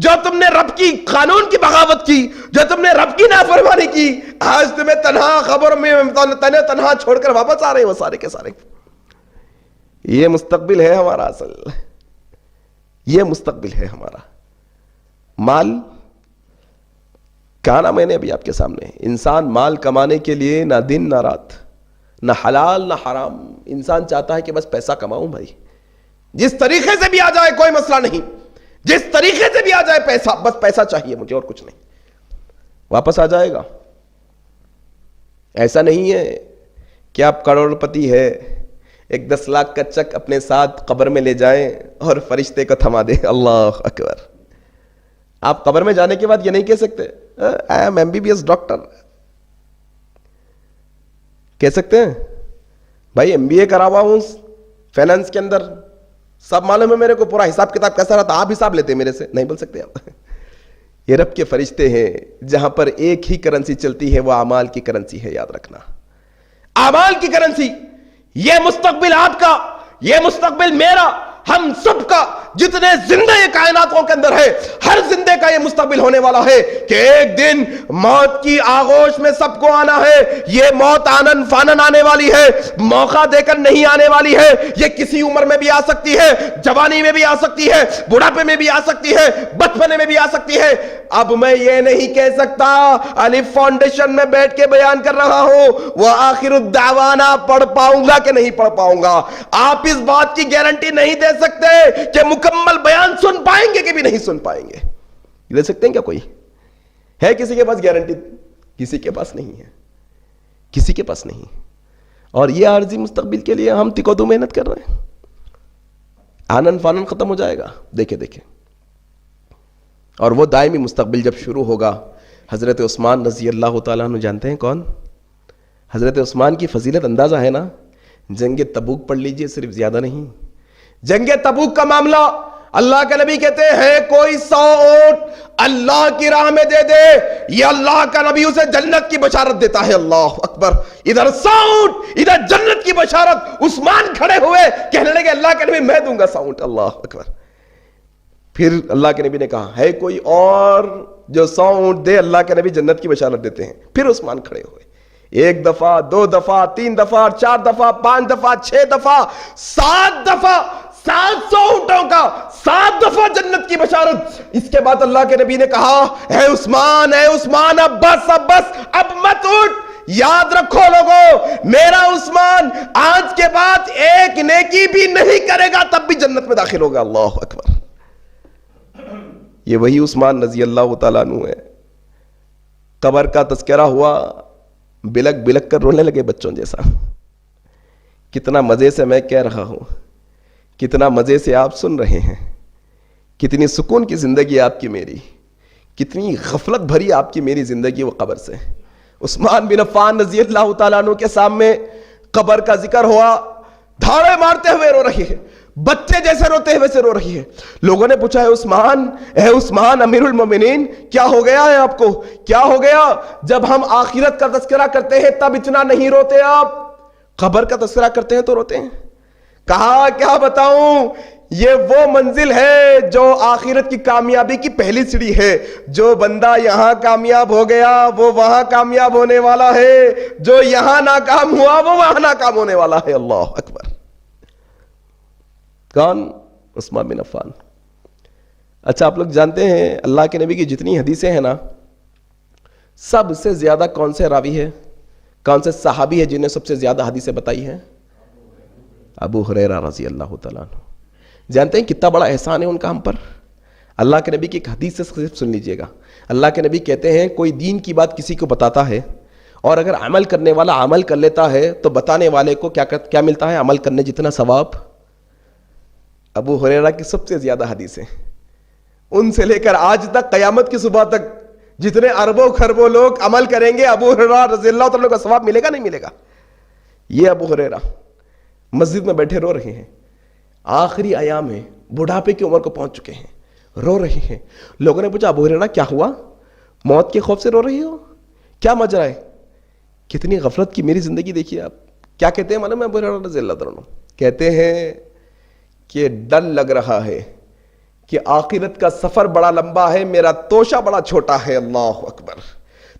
جو تم نے رب کی قانون کی بغاوت کی، جو تم نے رب کی نافرمانی کی، آج تمہیں تنہا خبر میں تنہا چھوڑ کر واپس آ رہے ہیں وہ سارے کے سارے. یہ مستقبل ہے ہمارا، اصل یہ مستقبل ہے ہمارا. مال کہا میں نے ابھی آپ کے سامنے، انسان مال کمانے کے لیے نہ دن نہ رات، نہ حلال نہ حرام. انسان چاہتا ہے کہ بس پیسہ کماؤں بھائی، جس طریقے سے بھی آ جائے کوئی مسئلہ نہیں، جس طریقے سے بھی آ جائے پیسہ، بس پیسہ چاہیے مجھے اور کچھ نہیں. واپس آ جائے گا. ایسا نہیں ہے کہ آپ کروڑ پتی ہے، ایک 10 لاکھ کا چیک اپنے ساتھ قبر میں لے جائیں اور فرشتے کو تھما دے. اللہ اکبر. آپ قبر میں جانے کے بعد یہ نہیں کہہ سکتے آئی ایم MBBS ڈاکٹر. کہہ سکتے ہیں بھائی MBA کرا ہوا ہوں فائنانس کے اندر، سب معلوم ہے میرے کو، پورا حساب کتاب کیسا رہتا آپ حساب لیتے میرے سے. نہیں بول سکتے آپ. یہ رب کے فرشتے ہیں. جہاں پر ایک ہی کرنسی چلتی ہے وہ اعمال کی کرنسی ہے. یاد رکھنا، اعمال کی کرنسی. یہ مستقبل آپ کا، یہ مستقبل میرا، ہم سب کا، جتنے زندہ یہ کائناتوں کے اندر ہے، ہر زندے کا یہ مستقبل ہونے والا ہے کہ ایک دن موت کی آغوش میں سب کو آنا ہے. یہ موت آنن فانن آنے والی ہے، موقع دے کر نہیں آنے والی ہے. یہ کسی عمر میں بھی آ سکتی ہے، جوانی میں بھی آ سکتی ہے، بڑھاپے میں بھی آ سکتی ہے، بچپنے میں بھی آ سکتی ہے. اب میں یہ نہیں کہہ سکتا، الف فاؤنڈیشن میں بیٹھ کے بیان کر رہا ہوں، وہ آخر الدعوانا پڑھ پاؤں گا کہ نہیں پڑھ پاؤں گا. آپ اس بات کی گارنٹی نہیں دے سکتے کہ مکمل بیان سن پائیں گے کہ بھی نہیں سن پائیں گے. لے سکتے ہیں کیا؟ کوئی ہے کسی کے پاس گارنٹی؟ کسی کے پاس نہیں ہے، کسی کے پاس نہیں. اور یہ عارضی مستقبل کے لیے ہم تکو دو محنت کر رہے ہیں. آنن فانن ختم ہو جائے گا. دیکھیں اور وہ دائمی مستقبل جب شروع ہوگا. حضرت عثمان رضی اللہ تعالیٰ عنہ جانتے ہیں کون؟ حضرت عثمان کی فضیلت اندازہ ہے نا. جنگ تبوک پڑھ لیجئے، صرف زیادہ نہیں. جنگ تبوک کا معاملہ، اللہ کے نبی کہتے ہیں کوئی 100 اونٹ اللہ کی راہ میں دے دے، یہ اللہ کا نبی اسے جنت کی بشارت دیتا ہے. اللہ اکبر. ادھر 100 اونٹ، ادھر جنت کی بشارت. عثمان کھڑے ہوئے کہنے لگے اللہ کے نبی میں دوں گا 100 اونٹ. اللہ اکبر. پھر اللہ کے نبی نے کہا ہے کوئی اور جو 100 اونٹ دے، اللہ کے نبی جنت کی بشارت دیتے ہیں. پھر عثمان کھڑے ہوئے. ایک دفعہ، دو دفعہ، تین دفعہ، 4 دفعہ، 5 دفعہ، 6 دفعہ، 7 دفعہ، 700 اونٹوں کا 7 دفعہ جنت کی بشارت. اس کے بعد اللہ کے نبی نے کہا اے عثمان، اے عثمان، اب بس، اب بس، اب مت اٹھ. یاد رکھو لوگوں، میرا عثمان آج کے بعد ایک نیکی بھی نہیں کرے گا تب بھی جنت میں داخل ہوگا. اللہ اکبر. یہ وہی عثمان رضی اللہ تعالیٰ عنہ ہے. قبر کا تذکرہ ہوا، بلک بلک کر رونے لگے بچوں جیسا. کتنا مزے سے میں کہہ رہا ہوں، کتنا مزے سے آپ سن رہے ہیں، کتنی سکون کی زندگی آپ کی میری، کتنی غفلت بھری آپ کی میری زندگی وہ قبر سے. عثمان بن عفان رضی اللہ تعالیٰ عنہ کے سامنے قبر کا ذکر ہوا، دھاڑے مارتے ہوئے رو رہی ہے، بچے جیسے روتے ہوئے سے رو رہی ہے. لوگوں نے پوچھا اے عثمان امیر المومنین، کیا ہو گیا ہے آپ کو؟ کیا ہو گیا؟ جب ہم آخرت کا تذکرہ کرتے ہیں تب اتنا نہیں روتے آپ، قبر کا تذکرہ کرتے ہیں تو روتے ہیں. کہا کیا بتاؤں، یہ وہ منزل ہے جو آخرت کی کامیابی کی پہلی سیڑھی ہے. جو بندہ یہاں کامیاب ہو گیا وہ وہاں کامیاب ہونے والا ہے، جو یہاں ناکام ہوا وہ وہاں ناکام ہونے والا ہے. اللہ اکبر. کون؟ عثمان بن عفان. اچھا آپ لوگ جانتے ہیں اللہ کے نبی کی جتنی حدیثیں ہیں نا، سب سے زیادہ کون سے راوی ہے، کون سے صحابی ہے جنہیں سب سے زیادہ حدیثیں بتائی ہیں؟ ابو ہریرہ رضی اللہ تعالیٰ عنہ. جانتے ہیں کتنا بڑا احسان ہے ان کا ہم پر؟ اللہ کے نبی کی ایک حدیث سے صرف سن لیجئے گا. اللہ کے نبی کہتے ہیں کوئی دین کی بات کسی کو بتاتا ہے اور اگر عمل کرنے والا عمل کر لیتا ہے تو بتانے والے کو کیا ملتا ہے؟ عمل کرنے جتنا ثواب. ابو ہریرہ کی سب سے زیادہ حدیثیں، ان سے لے کر آج تک قیامت کی صبح تک جتنے اربوں خربوں لوگ عمل کریں گے، ابو ہریرہ رضی اللہ تعالیٰ کا ثواب ملے گا نہیں ملے گا؟ یہ ابو ہریرہ مسجد میں بیٹھے رو رہے ہیں، آخری ایام ہے، بڑھاپے کی عمر کو پہنچ چکے ہیں، رو رہے ہیں. لوگوں نے پوچھا ابو ہریرہ کیا ہوا؟ موت کے خوف سے رو رہی ہو؟ کیا ماجرا ہے؟ کتنی غفلت کی میری زندگی دیکھیے آپ. کیا کہتے ہیں معلوم ہے ابو ہریرہ رضی اللہ تعالیٰ عنہ؟ کہتے ہیں کہ ڈر لگ رہا ہے کہ آخرت کا سفر بڑا لمبا ہے، میرا توشہ بڑا چھوٹا ہے. اللہ اکبر.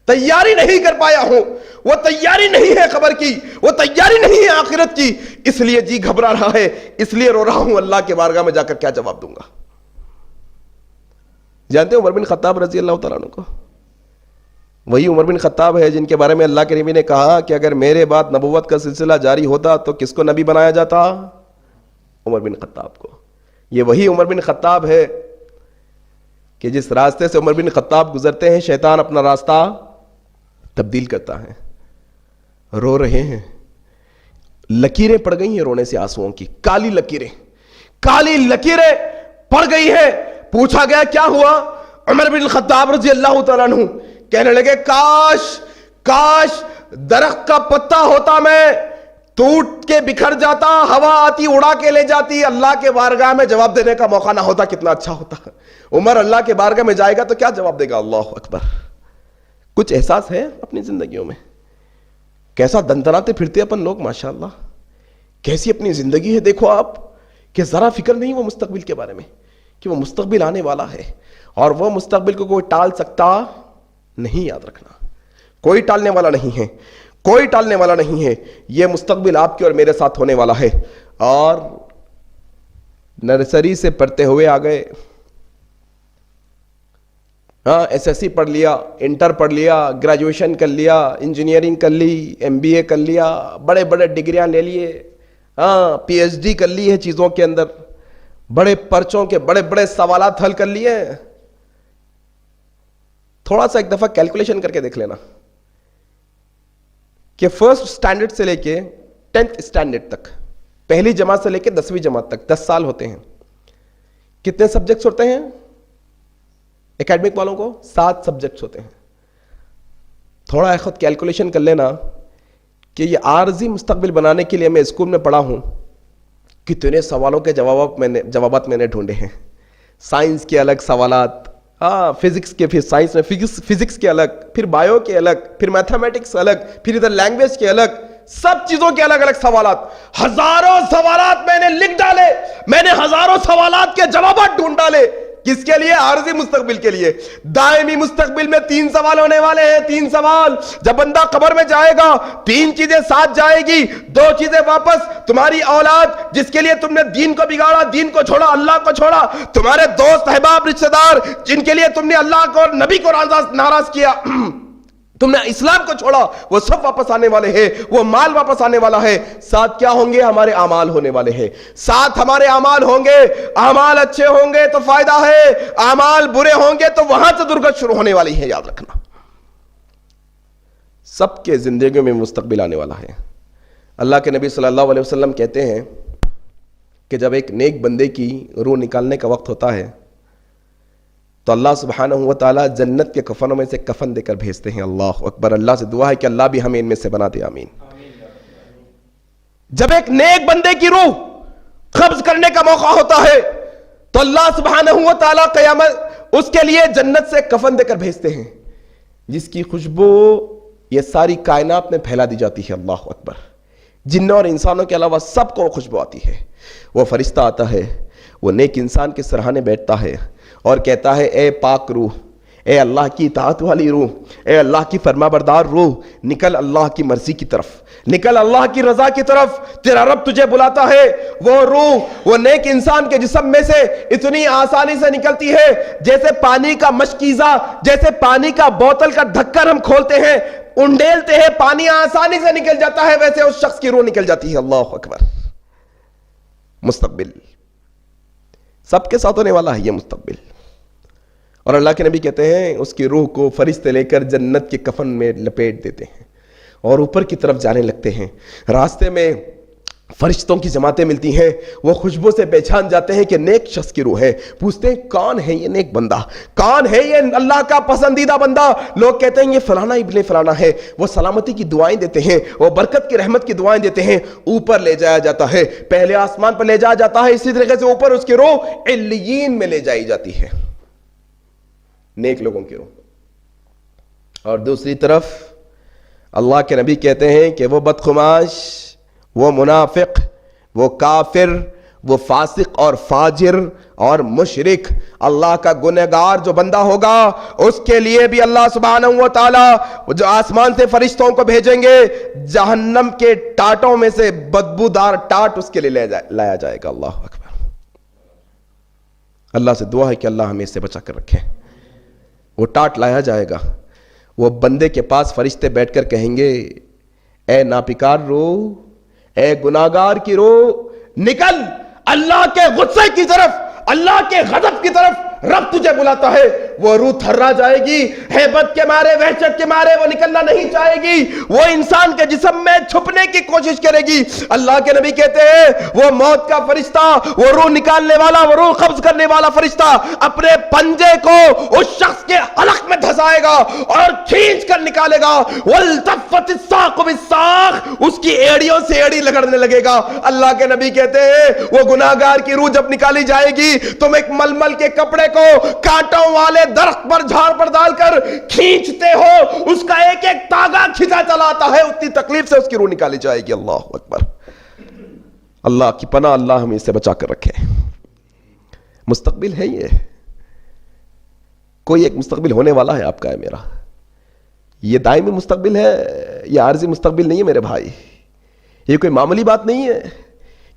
تیاری نہیں کر پایا ہوں، وہ تیاری نہیں ہے قبر کی، وہ تیاری نہیں ہے آخرت کی، اس لیے جی گھبرا رہا ہے، اس لیے رو رہا ہوں. اللہ کے بارگاہ میں جا کر کیا جواب دوں گا؟ جانتے ہیں عمر بن خطاب رضی اللہ تعالیٰ عنہ کو؟ وہی عمر بن خطاب ہے جن کے بارے میں اللہ کے نبی نے کہا کہ اگر میرے بعد نبوت کا سلسلہ جاری ہوتا تو کس کو نبی بنایا جاتا؟ عمر بن خطاب کو. یہ وہی عمر بن خطاب ہے کہ جس راستے سے عمر بن خطاب گزرتے ہیں شیطان اپنا راستہ تبدیل کرتا ہے. رو رہے ہیں، لکیریں پڑ گئی ہیں رونے سے، آنسوؤں کی کالی لکیریں پڑ گئی ہیں. پوچھا گیا کیا ہوا؟ عمر بن خطاب رضی اللہ تعالیٰ عنہ کہنے لگے کاش درخت کا پتا ہوتا، میں ٹوٹ کے بکھر جاتا، ہوا آتی اڑا کے لے جاتی، اللہ کے بارگاہ میں جواب دینے کا موقع نہ ہوتا، کتنا اچھا ہوتا. عمر اللہ کے بارگاہ میں جائے گا تو کیا جواب دے گا؟ اللہ اکبر. کچھ احساس ہے اپنی زندگیوں میں؟ کیسا دندناتے پھرتے اپن لوگ، ماشاءاللہ کیسی اپنی زندگی ہے. دیکھو آپ کہ ذرا فکر نہیں وہ مستقبل کے بارے میں کہ وہ مستقبل آنے والا ہے اور وہ مستقبل کو کوئی ٹال سکتا نہیں. یاد رکھنا کوئی ٹالنے والا نہیں ہے، کوئی ٹالنے والا نہیں ہے. یہ مستقبل آپ کے اور میرے ساتھ ہونے والا ہے. اور نرسری سے پڑھتے ہوئے آ گئے، ایس ایس سی پڑھ لیا، انٹر پڑھ لیا، گریجویشن کر لیا، انجینئرنگ کر لی، ایم بی اے کر لیا، بڑے بڑے ڈگریاں لے لیے، پی ایچ ڈی کر لی ہے چیزوں کے اندر، بڑے پرچوں کے بڑے بڑے سوالات حل کر لیے. تھوڑا سا ایک دفعہ کیلکولیشن کر کے دیکھ لینا کہ فرسٹ سٹینڈرڈ سے لے کے 10th سٹینڈرڈ تک، پہلی جماعت سے لے کے 10ویں جماعت تک 10 سال ہوتے ہیں. کتنے سبجیکٹس ہوتے ہیں؟ اکیڈمک والوں کو 7 سبجیکٹس ہوتے ہیں. تھوڑا ایک خود کیلکولیشن کر لینا کہ یہ عارضی مستقبل بنانے کے لیے میں اسکول میں پڑھا ہوں، کتنے سوالوں کے جوابات میں نے ڈھونڈے ہیں. سائنس کے الگ سوالات، فزکس کے، پھر سائنس میں فزکس کے الگ، پھر بایو کے الگ، پھر میتھمیٹکس الگ، پھر ادھر لینگویج کے الگ، سب چیزوں کے الگ الگ سوالات. ہزاروں سوالات میں نے لکھ ڈالے، میں نے ہزاروں سوالات کے جوابات ڈھونڈ ڈالے. کس کے لیے؟ عارضی مستقبل کے لیے. دائمی مستقبل میں 3 سوال ہونے والے ہیں. 3 سوال. جب بندہ قبر میں جائے گا 3 چیزیں ساتھ جائے گی. 2 چیزیں واپس. تمہاری اولاد جس کے لیے تم نے دین کو بگاڑا, دین کو چھوڑا, اللہ کو چھوڑا. تمہارے دوست, احباب, رشتہ دار جن کے لیے تم نے اللہ کو اور نبی کو ناراض کیا, تم نے اسلام کو چھوڑا, وہ سب واپس آنے والے ہیں. وہ مال واپس آنے والا ہے. ساتھ کیا ہوں گے؟ ہمارے اعمال ہونے والے ہیں. ساتھ ہمارے اعمال ہوں گے. اعمال اچھے ہوں گے تو فائدہ ہے, اعمال برے ہوں گے تو وہاں سے درگت شروع ہونے والی ہے. یاد رکھنا, سب کے زندگیوں میں مستقبل آنے والا ہے. اللہ کے نبی صلی اللہ علیہ وسلم کہتے ہیں کہ جب ایک نیک بندے کی روح نکالنے کا وقت ہوتا ہے تو اللہ سبحانہ و تعالیٰ جنت کے کفنوں میں سے کفن دے کر بھیجتے ہیں. اللہ اکبر. اللہ سے دعا ہے کہ اللہ بھی ہمیں ان میں سے بنا دے. آمین. جب ایک نیک بندے کی روح قبض کرنے کا موقع ہوتا ہے تو اللہ سبحانہ و تعالیٰ قیامت اس کے لیے جنت سے کفن دے کر بھیجتے ہیں جس کی خوشبو یہ ساری کائنات میں پھیلا دی جاتی ہے. اللہ اکبر. جنوں اور انسانوں کے علاوہ سب کو خوشبو آتی ہے. وہ فرشتہ آتا ہے, وہ نیک انسان کے سرہانے بیٹھتا ہے اور کہتا ہے, اے پاک روح, اے اللہ کی اطاعت والی روح, اے اللہ کی فرما بردار روح, نکل اللہ کی مرضی کی طرف, نکل اللہ کی رضا کی طرف. تیرا رب تجھے بلاتا ہے. وہ روح وہ نیک انسان کے جسم میں سے اتنی آسانی سے نکلتی ہے جیسے پانی کا مشکیزہ, جیسے پانی کا بوتل کا ڈھکن ہم کھولتے ہیں, انڈیلتے ہیں, پانی آسانی سے نکل جاتا ہے, ویسے اس شخص کی روح نکل جاتی ہے. اللہ اکبر. مستقبل سب کے ساتھ ہونے والا ہے یہ مستقبل. اور اللہ کے نبی کہتے ہیں اس کی روح کو فرشتے لے کر جنت کے کفن میں لپیٹ دیتے ہیں اور اوپر کی طرف جانے لگتے ہیں. راستے میں فرشتوں کی جماعتیں ملتی ہیں, وہ خوشبو سے پہچان جاتے ہیں کہ نیک شخص کی روح ہے. پوچھتے ہیں کون ہے یہ نیک بندہ, کون ہے یہ اللہ کا پسندیدہ بندہ؟ لوگ کہتے ہیں یہ فلانا ابن فلانا ہے. وہ سلامتی کی دعائیں دیتے ہیں, وہ برکت کی رحمت کی دعائیں دیتے ہیں. اوپر لے جایا جاتا ہے, پہلے آسمان پر لے جایا جاتا ہے, اسی طریقے سے اوپر اس کی روح علیین میں لے جائی جاتی ہے, نیک لوگوں کی روح. اور دوسری طرف اللہ کے نبی کہتے ہیں کہ وہ بدخماش, وہ منافق, وہ کافر, وہ فاسق اور فاجر اور مشرک, اللہ کا گنہگار جو بندہ ہوگا اس کے لیے بھی اللہ سبحانہ و تعالی جو آسمان سے فرشتوں کو بھیجیں گے, جہنم کے ٹاٹوں میں سے بدبودار ٹاٹ اس کے لیے لایا جائے گا. اللہ اکبر. اللہ سے دعا ہے کہ اللہ ہمیں اس سے بچا کر رکھے. وہ ٹاٹ لایا جائے گا, وہ بندے کے پاس فرشتے بیٹھ کر کہیں گے, اے ناپکار روح, اے گناہگار کی روح, نکل اللہ کے غصے کی طرف, اللہ کے غضب کی طرف. رب تجھے بلاتا ہے. وہ روح تھرا جائے گی, ہیبت کے مارے, وحشت کے مارے وہ نکلنا نہیں چاہے گی, وہ انسان کے جسم میں چھپنے کی کوشش کرے گی. اللہ کے نبی کہتے ہیں وہ موت کا فرشتہ, وہ روح نکالنے والا, وہ روح قبض کرنے والا فرشتہ اپنے پنجے کو اس شخص کے حلق میں دھسائے گا اور کھینچ کر نکالے گا. والتفت الساق بالساق, اس کی ایڑیوں سے ایڑی لگڑنے لگے گا. اللہ کے نبی کہتے ہیں وہ گناہگار کی روح جب نکالی جائے گی تم ایک ململ کے کپڑے کو کانٹوں والے درخت پر, جھاڑ پر ڈال کر کھینچتے ہو, اس کا ایک ایک تاگا کھینچا چلا آتا ہے, اتنی تکلیف سے اس کی روح نکالی جائے گی. اللہ اکبر. اللہ کی پناہ, اللہ ہمیں اس سے بچا کر رکھے. مستقبل ہے یہ, کوئی ایک مستقبل ہونے والا ہے آپ کا ہے میرا. یہ دائمی مستقبل ہے, یہ عارضی مستقبل نہیں ہے میرے بھائی. یہ کوئی معمولی بات نہیں ہے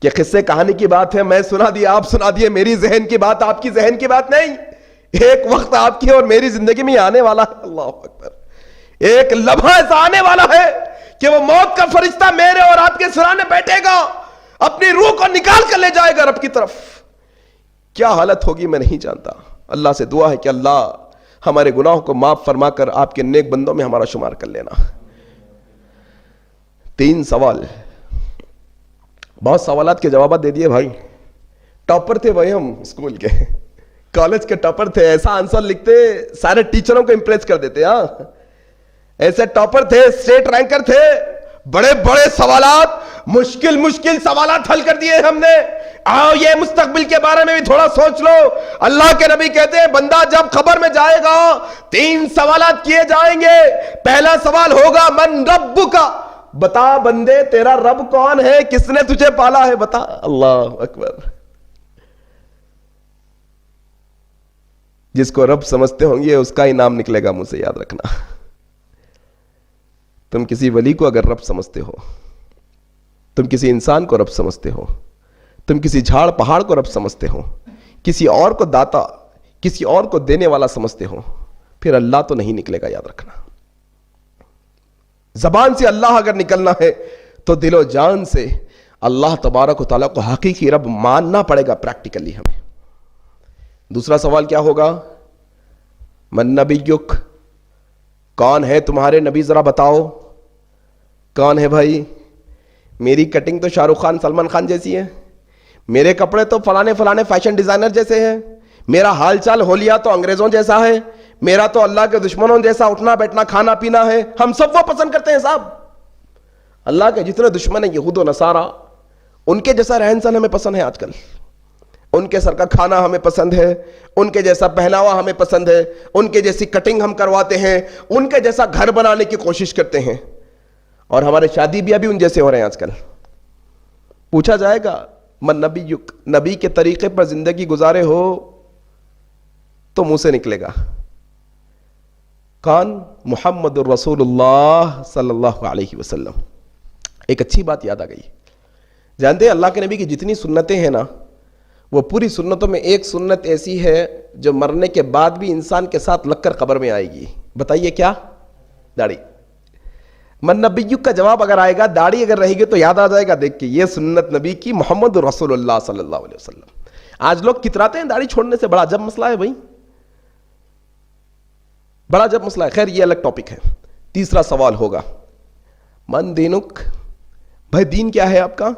کہ قصے کہانی کی بات ہے, میں سنا دیا, آپ سنا دیے, میری ذہن کی بات, آپ کی ذہن کی بات نہیں. ایک وقت آپ کی اور میری زندگی میں آنے والا ہے. اللہ اکبر. ایک لمحہ ایسا آنے والا ہے کہ وہ موت کا فرشتہ میرے اور آپ کے سرانے بیٹھے گا, اپنی روح کو نکال کر لے جائے گا رب کی طرف. کیا حالت ہوگی میں نہیں جانتا. اللہ سے دعا ہے کہ اللہ ہمارے گناہوں کو معاف فرما کر آپ کے نیک بندوں میں ہمارا شمار کر لینا. 3 سوال, بہت سوالات کے جوابات دے دیے بھائی. ٹاپر تھے بھائی ہم اسکول کے, کالج کے ٹاپر تھے. ایسا آنسر لکھتے سارے ٹیچروں کو امپریس کر دیتے. ہاں ایسے ٹاپر تھے, اسٹیٹ رینکر تھے. بڑے بڑے سوالات, مشکل سوالات حل کر دیے ہم نے. آؤ یہ مستقبل کے بارے میں بھی تھوڑا سوچ لو. اللہ کے نبی کہتے ہیں بندہ جب قبر میں جائے گا 3 سوالات کیے جائیں گے. پہلا سوال ہوگا من ربک, بتا بندے تیرا رب کون ہے, کس نے تجھے پالا ہے, بتا. اللہ اکبر. جس کو رب سمجھتے ہوں گے اس کا ہی نام نکلے گا منہ سے، یاد رکھنا۔ تم کسی ولی کو اگر رب سمجھتے ہو، تم کسی انسان کو رب سمجھتے ہو، تم کسی جھاڑ پہاڑ کو رب سمجھتے ہو، کسی اور کو داتا، کسی اور کو دینے والا سمجھتے ہو، پھر اللہ تو نہیں نکلے گا، یاد رکھنا۔ زبان سے اللہ اگر نکلنا ہے تو دل و جان سے اللہ تبارک و تعالیٰ کو حقیقی رب ماننا پڑے گا پریکٹیکلی ہمیں۔ دوسرا سوال کیا ہوگا؟ من نبیک، کون ہے تمہارے نبی، ذرا بتاؤ کون ہے بھائی؟ میری کٹنگ تو شاہ رخ خان سلمان خان جیسی ہے، میرے کپڑے تو فلانے فلانے فیشن ڈیزائنر جیسے ہیں، میرا حال چال ہولیا تو انگریزوں جیسا ہے، میرا تو اللہ کے دشمنوں جیسا اٹھنا بیٹھنا کھانا پینا ہے۔ ہم سب وہ پسند کرتے ہیں صاحب۔ اللہ کے جتنے دشمن ہیں یہود و نصارہ، ان کے جیسا رہن سہن ہمیں پسند ہے آج کل، ان کے سر کا کھانا ہمیں پسند ہے، ان کے جیسا پہناوا ہمیں پسند ہے، ان کے جیسی کٹنگ ہم کرواتے ہیں، ان کے جیسا گھر بنانے کی کوشش کرتے ہیں، اور ہمارے شادی بیاہ بھی ان جیسے ہو رہے ہیں آج کل۔ پوچھا جائے گا من نبیک، نبی کے طریقے پر زندگی گزارے ہو تو منہ سے نکلے گا کون؟ محمد الرسول اللہ صلی اللہ علیہ وسلم۔ ایک اچھی بات یاد آ گئی، جانتے ہیں اللہ کے نبی کی جتنی سنتیں ہیں نا، وہ پوری سنتوں میں ایک سنت ایسی ہے جو مرنے کے بعد بھی انسان کے ساتھ لگ کر قبر میں آئے گی۔ بتائیے کیا؟ داڑھی۔ من نبیک کا جواب اگر آئے گا، داڑھی اگر رہے گی تو یاد آ جائے گا، دیکھ کے یہ سنت نبی کی محمد رسول اللہ صلی اللہ علیہ وسلم۔ آج لوگ کتراتے ہیں داڑھی چھوڑنے سے، بڑا عجب مسئلہ ہے بھائی، بڑا عجب مسئلہ ہے۔ خیر یہ الگ ٹاپک ہے۔ تیسرا سوال ہوگا من دینک، بھائی دین کیا ہے آپ کا؟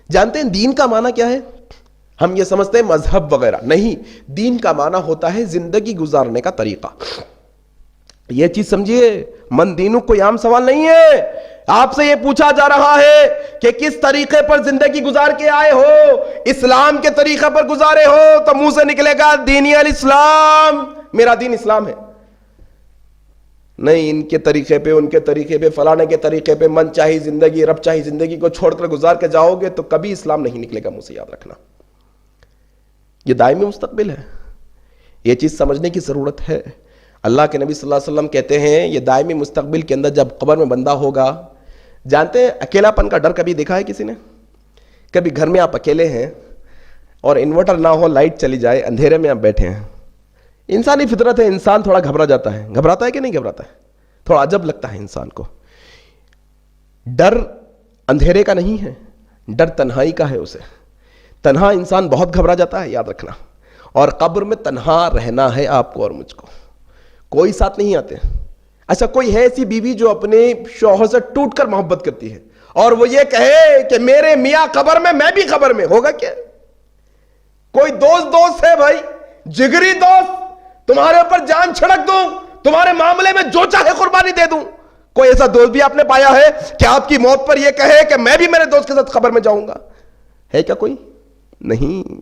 جانتے ہیں دین کا معنی کیا ہے؟ ہم یہ سمجھتے ہیں مذہب وغیرہ، نہیں، دین کا معنی ہوتا ہے زندگی گزارنے کا طریقہ۔ یہ چیز سمجھیے، من دینک کوئی عام سوال نہیں ہے۔ آپ سے یہ پوچھا جا رہا ہے کہ کس طریقے پر زندگی گزار کے آئے ہو، اسلام کے طریقے پر گزارے ہو تو منہ سے نکلے گا دینی الاسلام، میرا دین اسلام ہے۔ نہیں، ان کے طریقے پہ، ان کے طریقے پہ، فلانے کے طریقے پہ من چاہی زندگی، رب چاہی زندگی کو چھوڑ کر گزار کے جاؤ گے تو کبھی اسلام نہیں نکلے گا منہ سے، یاد رکھنا۔ یہ دائمی مستقبل ہے، یہ چیز سمجھنے کی ضرورت ہے۔ اللہ کے نبی صلی اللہ علیہ وسلم کہتے ہیں یہ دائمی مستقبل کے اندر جب قبر میں بندہ ہوگا، جانتے ہیں اکیلا پن کا ڈر کبھی دیکھا ہے کسی نے؟ کبھی گھر میں آپ اکیلے ہیں اور انورٹر نہ ہو، لائٹ چلی جائے، اندھیرے میں آپ بیٹھے ہیں، انسانی فطرت ہے، انسان تھوڑا گھبرا جاتا ہے، گھبراتا ہے کہ نہیں گھبراتا ہے؟ تھوڑا عجب لگتا ہے انسان کو۔ ڈر اندھیرے کا نہیں ہے، ڈر تنہائی کا ہے۔ اسے تنہا انسان بہت گھبرا جاتا ہے، یاد رکھنا۔ اور قبر میں تنہا رہنا ہے آپ کو اور مجھ کو، کوئی ساتھ نہیں آتے۔ اچھا کوئی ہے ایسی بیوی جو اپنے شوہر سے ٹوٹ کر محبت کرتی ہے اور وہ یہ کہے کہ میرے میاں قبر میں بھی قبر میں، ہوگا کیا؟ کوئی دوست ہے بھائی، جگری دوست، تمہارے اوپر جان چھڑک دوں، تمہارے معاملے میں جو چاہے قربانی دے دوں، کوئی ایسا دوست بھی آپ نے پایا ہے کہ آپ کی موت پر یہ کہے کہ میں بھی میرے دوست کے ساتھ قبر میں جاؤں گا؟ ہے کیا کوئی؟ نہیں،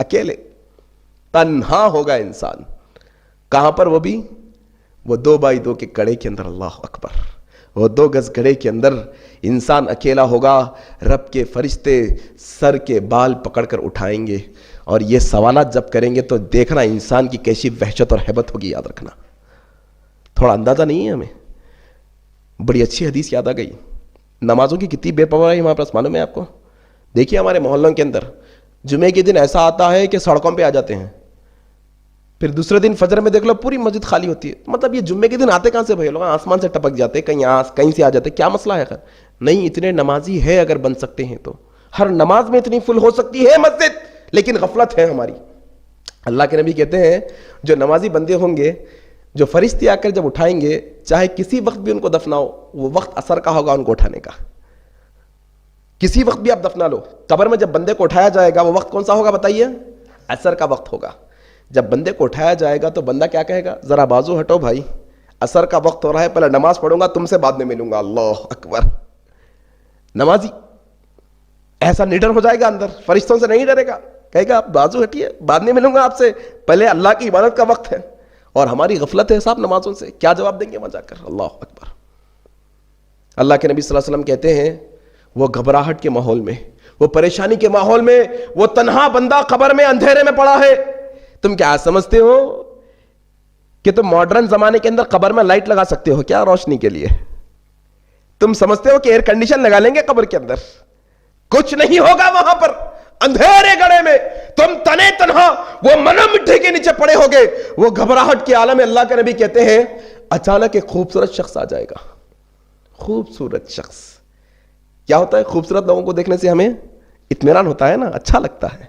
اکیلے تنہا ہوگا انسان۔ کہاں پر؟ وہ بھی وہ 2x2 کے کڑے کے اندر، اللہ اکبر، وہ 2 گز گڑھے کے اندر انسان اکیلا ہوگا، رب کے فرشتے سر کے بال پکڑ کر اٹھائیں گے اور یہ سوالات جب کریں گے تو دیکھنا انسان کی کیسی وحشت اور ہیبت ہوگی، یاد رکھنا۔ تھوڑا اندازہ نہیں ہے ہمیں؟ بڑی اچھی حدیث یاد آ گئی، نمازوں کی کتنی بے پرواہی ہمارے پاس معلوم ہے آپ کو؟ دیکھیے ہمارے محلوں کے اندر جمعے کے دن ایسا آتا ہے کہ سڑکوں پہ آ جاتے ہیں، پھر دوسرے دن فجر میں دیکھ لو پوری مسجد خالی ہوتی ہے۔ مطلب یہ جمعے کے دن آتے کہاں سے بھائی؟ لوگ آسمان سے ٹپک جاتے، کہیں سے آ جاتے، کیا مسئلہ ہے؟ خیر نہیں، اتنے نمازی ہے اگر بن سکتے ہیں تو ہر نماز میں اتنی فل ہو سکتی ہے مسجد، لیکن غفلت ہے ہماری۔ اللہ کے نبی کہتے ہیں جو نمازی بندے ہوں گے، جو فرشتے آ کر جب اٹھائیں گے، چاہے کسی وقت بھی ان کو دفناؤ، وہ وقت اثر کا ہوگا ان کو اٹھانے کا۔ کسی وقت بھی آپ دفنا لو، قبر میں جب بندے کو اٹھایا جائے گا وہ وقت کون سا ہوگا بتائیے؟ اثر کا وقت ہوگا۔ جب بندے کو اٹھایا جائے گا تو بندہ کیا کہے گا؟ ذرا بازو ہٹو بھائی، اثر کا وقت ہو رہا ہے، پہلے نماز پڑھوں گا، تم سے بعد میں ملوں گا۔ اللہ اکبر۔ نمازی ایسا نڈر ہو جائے گا اندر، فرشتوں سے نہیں ڈرے گا، کہے گا آپ بازو ہٹیے، بعد میں ملوں گا آپ سے، پہلے اللہ کی عبادت کا وقت ہے۔ اور ہماری غفلت ہے صاحب نمازوں سے، کیا جواب دیں گے وہاں جا کر؟ اللہ اکبر۔ اللہ کے نبی صلی اللہ علیہ وسلم کہتے ہیں وہ گھبراہٹ کے ماحول میں، وہ پریشانی کے ماحول میں، وہ تنہا بندہ قبر میں اندھیرے میں پڑا ہے، تم کیا سمجھتے ہو کہ تم ماڈرن زمانے کے اندر قبر میں لائٹ لگا سکتے ہو کیا روشنی کے لیے؟ تم سمجھتے ہو کہ ایئر کنڈیشن لگا لیں گے قبر کے اندر؟ کچھ نہیں ہوگا وہاں پر، اندھیرے گڑھے میں تم تنے تنہا وہ منو مٹی کے نیچے پڑے ہوگے، وہ گھبراہٹ کے عالم میں اللہ کے نبی کہتے ہیں اچانک ایک خوبصورت شخص آ جائے گا. خوبصورت شخص کیا ہوتا ہے؟ خوبصورت لوگوں کو دیکھنے سے ہمیں اطمینان ہوتا ہے نا، اچھا لگتا ہے.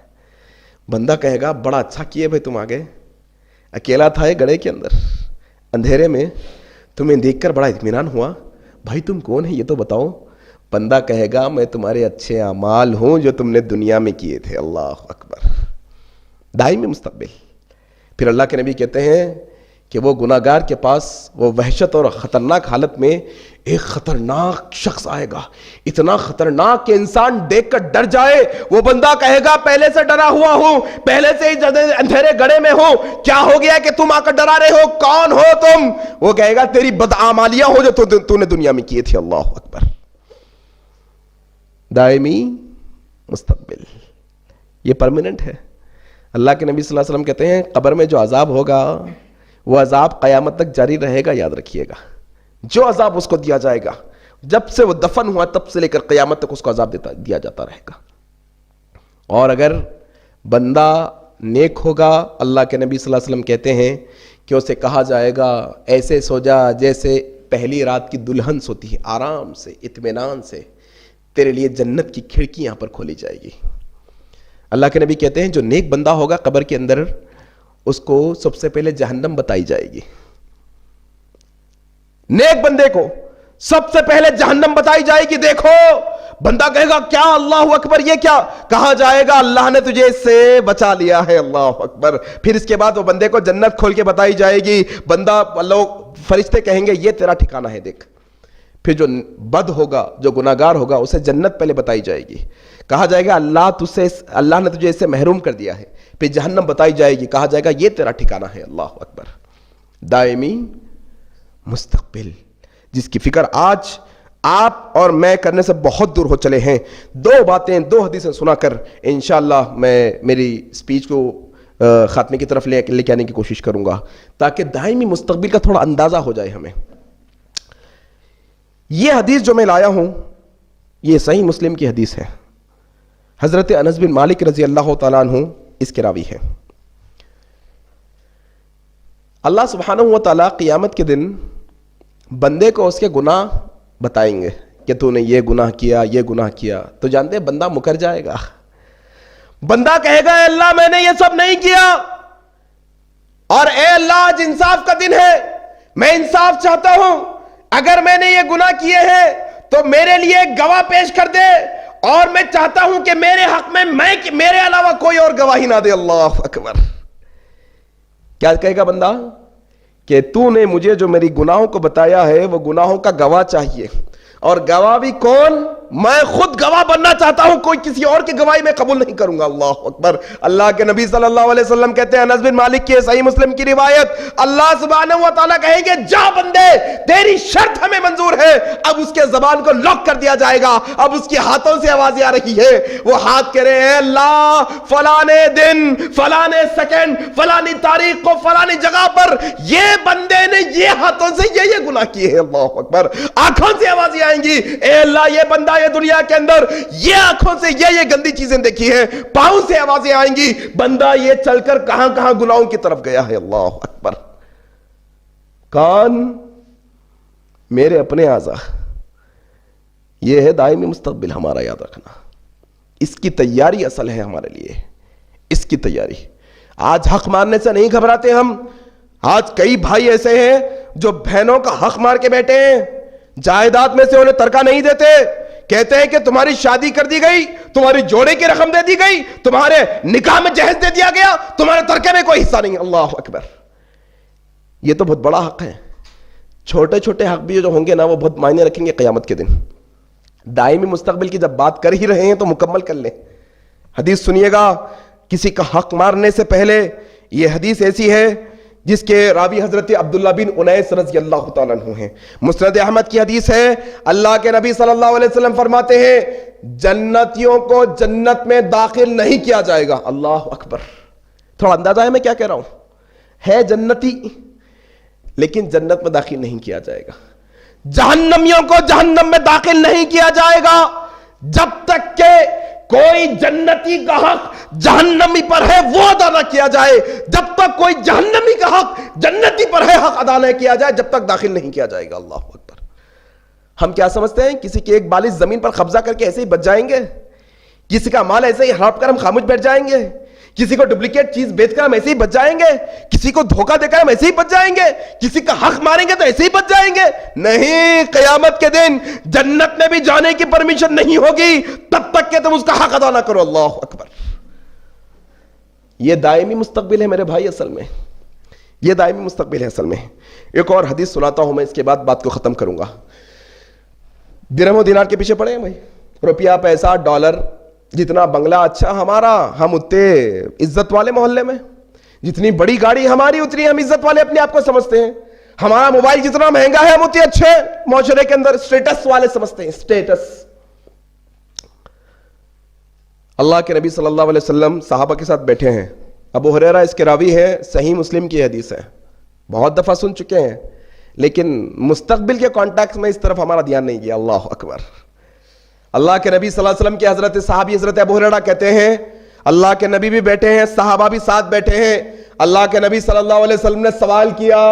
بندہ کہے گا بڑا اچھا کیے بھائی تم آگے، اکیلا تھا یہ گڑھے کے اندر اندھیرے میں، تمہیں دیکھ کر بڑا اطمینان ہوا، بھائی تم کون ہے یہ تو بتاؤ. بندہ کہے گا میں تمہارے اچھے اعمال ہوں جو تم نے دنیا میں کیے تھے. اللہ اکبر، دائمی مستقبل. پھر اللہ کے نبی کہتے ہیں کہ وہ گناہگار کے پاس وہ وحشت اور خطرناک حالت میں ایک خطرناک شخص آئے گا، اتنا خطرناک کہ انسان دیکھ کر ڈر جائے. وہ بندہ کہے گا پہلے سے ڈرا ہوا ہوں، پہلے سے ہی اندھیرے گڑھے میں ہوں، کیا ہو گیا کہ تم آ کر ڈرا رہے ہو؟ کون ہو تم؟ وہ کہے گا تیری بدعمالیاں ہو جو تو نے دنیا میں کیے تھے. اللہ اکبر. دائمی مستقبل یہ پرماننٹ ہے. اللہ کے نبی صلی اللہ علیہ وسلم کہتے ہیں قبر میں جو عذاب ہوگا وہ عذاب قیامت تک جاری رہے گا. یاد رکھیے گا، جو عذاب اس کو دیا جائے گا جب سے وہ دفن ہوا تب سے لے کر قیامت تک اس کو عذاب دیا جاتا رہے گا. اور اگر بندہ نیک ہوگا، اللہ کے نبی صلی اللہ علیہ وسلم کہتے ہیں کہ اسے کہا جائے گا ایسے سو جا جیسے پہلی رات کی دلہن سوتی ہے، آرام سے اطمینان سے، تیرے لیے جنت کی کھڑکی یہاں پر کھولی جائے گی. اللہ کے نبی کہتے ہیں جو نیک بندہ ہوگا قبر کے اندر اس کو سب سے پہلے جہنم بتائی جائے گی. نیک بندے کو سب سے پہلے جہنم بتائی جائے گی. دیکھو بندہ کہے گا کیا؟ اللہ اکبر، یہ کیا؟ کہا جائے گا اللہ نے تجھے اس سے بچا لیا ہے. اللہ اکبر. پھر اس کے بعد وہ بندے کو جنت کھول کے بتائی جائے گی. بندہ، لوگ فرشتے کہیں گے یہ تیرا ٹھکانہ ہے دیکھ. پھر جو بد ہوگا، جو گناہگار ہوگا، اسے جنت پہلے بتائی جائے گی. کہا جائے گا اللہ نے تجھے اس سے محروم کر دیا ہے. پھر جہنم بتائی جائے گی. کہا جائے گا یہ تیرا ٹھکانہ ہے. اللہ اکبر. دائمی مستقبل جس کی فکر آج آپ اور میں کرنے سے بہت دور ہو چلے ہیں. دو باتیں، دو حدیثیں سنا کر انشاءاللہ میں میری سپیچ کو خاتمے کی طرف لے کے آنے کی کوشش کروں گا تاکہ دائمی مستقبل کا تھوڑا اندازہ ہو جائے ہمیں. یہ حدیث جو میں لایا ہوں یہ صحیح مسلم کی حدیث ہے. حضرت انس بن مالک رضی اللہ تعالیٰ عنہ اس کے راوی ہیں. اللہ سبحانہ و تعالیٰ قیامت کے دن بندے کو اس کے گناہ بتائیں گے کہ تو نے یہ گناہ کیا، یہ گناہ کیا. تو جانتے ہیں بندہ مکر جائے گا. بندہ کہے گا اے اللہ میں نے یہ سب نہیں کیا، اور اے اللہ آج انصاف کا دن ہے، میں انصاف چاہتا ہوں. اگر میں نے یہ گناہ کیے ہیں تو میرے لیے ایک گواہ پیش کر دے، اور میں چاہتا ہوں کہ میرے حق میں میرے علاوہ کوئی اور گواہی نہ دے. اللہ اکبر. کیا کہے گا بندہ؟ کہ تو نے مجھے جو میری گناہوں کو بتایا ہے وہ گناہوں کا گواہ چاہیے. اور گواہ بھی کون؟ میں خود گواہ بننا چاہتا ہوں، کوئی کسی اور کی گواہی میں قبول نہیں کروں گا. اللہ اکبر. اللہ کے نبی صلی اللہ علیہ وسلم کہتے ہیں، انس بن مالک کی صحیح مسلم کی روایت، اللہ سبحانہ و تعالیٰ کہیں گے جا بندے تیری شرط ہمیں منظور ہے. اب اس کے زبان کو لاک کر دیا جائے گا. اب اس کے ہاتھوں سے آوازیں آ رہی ہے. وہ ہاتھ کہہ رہے ہیں اللہ فلانے دن، فلانے سیکنڈ، فلانی تاریخ کو فلانی جگہ پر یہ بندے نے یہ ہاتھوں سے یہ گناہ کیے ہیں. اللہ اکبر. آنکھوں سے آوازیں آئیں گی، اے اللہ یہ بندہ یہ دنیا کے اندر یہ آنکھوں سے یہ گندی چیزیں دیکھی ہیں. پاؤں سے آوازیں آئیں گی، بندہ یہ چل کر کہاں کہاں گناہوں کی طرف گیا ہے. اللہ اکبر. کان میرے اپنے اعضاء. یہ ہے دائمی مستقبل ہمارا، یاد رکھنا. اس کی تیاری اصل ہے ہمارے لیے، اس کی تیاری. آج حق مارنے سے نہیں گھبراتے ہم. آج کئی بھائی ایسے ہیں جو بہنوں کا حق مار کے بیٹھے ہیں، جائیداد میں سے انہیں ترکہ نہیں دیتے. کہتے ہیں کہ تمہاری شادی کر دی گئی، تمہاری جوڑے کی رقم دے دی گئی، تمہارے نکاح میں جہیز دے دیا گیا، تمہارے ترکے میں کوئی حصہ نہیں. اللہ اکبر. یہ تو بہت بڑا حق ہے. چھوٹے چھوٹے حق بھی جو ہوں گے نا وہ بہت معنی رکھیں گے قیامت کے دن. دائمی مستقبل کی جب بات کر ہی رہے ہیں تو مکمل کر لیں. حدیث سنیے گا کسی کا حق مارنے سے پہلے. یہ حدیث ایسی ہے جس کے راوی حضرت عبداللہ بن انیس رضی اللہ تعالیٰ عنہ ہیں. مسند احمد کی حدیث ہے. اللہ کے نبی صلی اللہ علیہ وسلم فرماتے ہیں جنتیوں کو جنت میں داخل نہیں کیا جائے گا. اللہ اکبر. تھوڑا اندازہ ہے میں کیا کہہ رہا ہوں. ہے جنتی لیکن جنت میں داخل نہیں کیا جائے گا. جہنمیوں کو جہنم میں داخل نہیں کیا جائے گا جب تک کہ کوئی جنتی کا حق جہنمی پر ہے وہ ادا نہ کیا جائے. جب تک کوئی جہنمی کا حق جنتی پر ہے حق ادا نہ کیا جائے جب تک داخل نہیں کیا جائے گا. اللہ اکبر. ہم کیا سمجھتے ہیں کسی کی ایک بالش زمین پر قبضہ کر کے ایسے ہی بچ جائیں گے؟ کسی کا مال ایسے ہی ہڑپ کر ہم خاموش بیٹھ جائیں گے؟ کسی کو ڈپلیکیٹ چیز بیچ کر ہم ایسے ہی بچ جائیں گے؟ کسی کو دھوکہ دے کر ہم ایسے ہی بچ جائیں گے؟ کسی کا حق ماریں گے تو ایسے ہی بچ جائیں گے؟ نہیں. قیامت کے دن جنت میں بھی جانے کی پرمیشن نہیں ہوگی تب تک کہ تم اس کا حق ادا نہ کرو. اللہ اکبر. یہ دائمی مستقبل ہے میرے بھائی. اصل میں یہ دائمی مستقبل ہے. اصل میں ایک اور حدیث سناتا ہوں میں, اس کے بعد بات کو ختم کروں گا. درہم و دینار کے پیچھے پڑے ہیں بھائی. روپیہ پیسہ ڈالر جتنا بنگلہ اچھا ہمارا ہم اتنے عزت والے محلے میں, جتنی بڑی گاڑی ہماری اتنی ہم عزت والے اپنے آپ کو سمجھتے ہیں. ہمارا موبائل جتنا مہنگا ہے ہم اتنے اچھے معاشرے کے اندر اسٹیٹس والے سمجھتے ہیں. اسٹیٹس. اللہ کے نبی صلی اللہ علیہ وسلم صحابہ کے ساتھ بیٹھے ہیں. ابو ہریرہ اس کے راوی ہیں, صحیح مسلم کی حدیث ہے, بہت دفعہ سن چکے ہیں, لیکن مستقبل کے کانٹیکس میں اس طرف ہمارا دھیان نہیں گیا. اللہ اکبر. اللہ کے نبی صلی اللہ علیہ وسلم کے حضرت صحابی حضرت ابو ہریرہ کہتے ہیں اللہ کے نبی بھی بیٹھے ہیں, صحابہ بھی ساتھ بیٹھے ہیں. اللہ کے نبی صلی اللہ علیہ وسلم نے سوال کیا,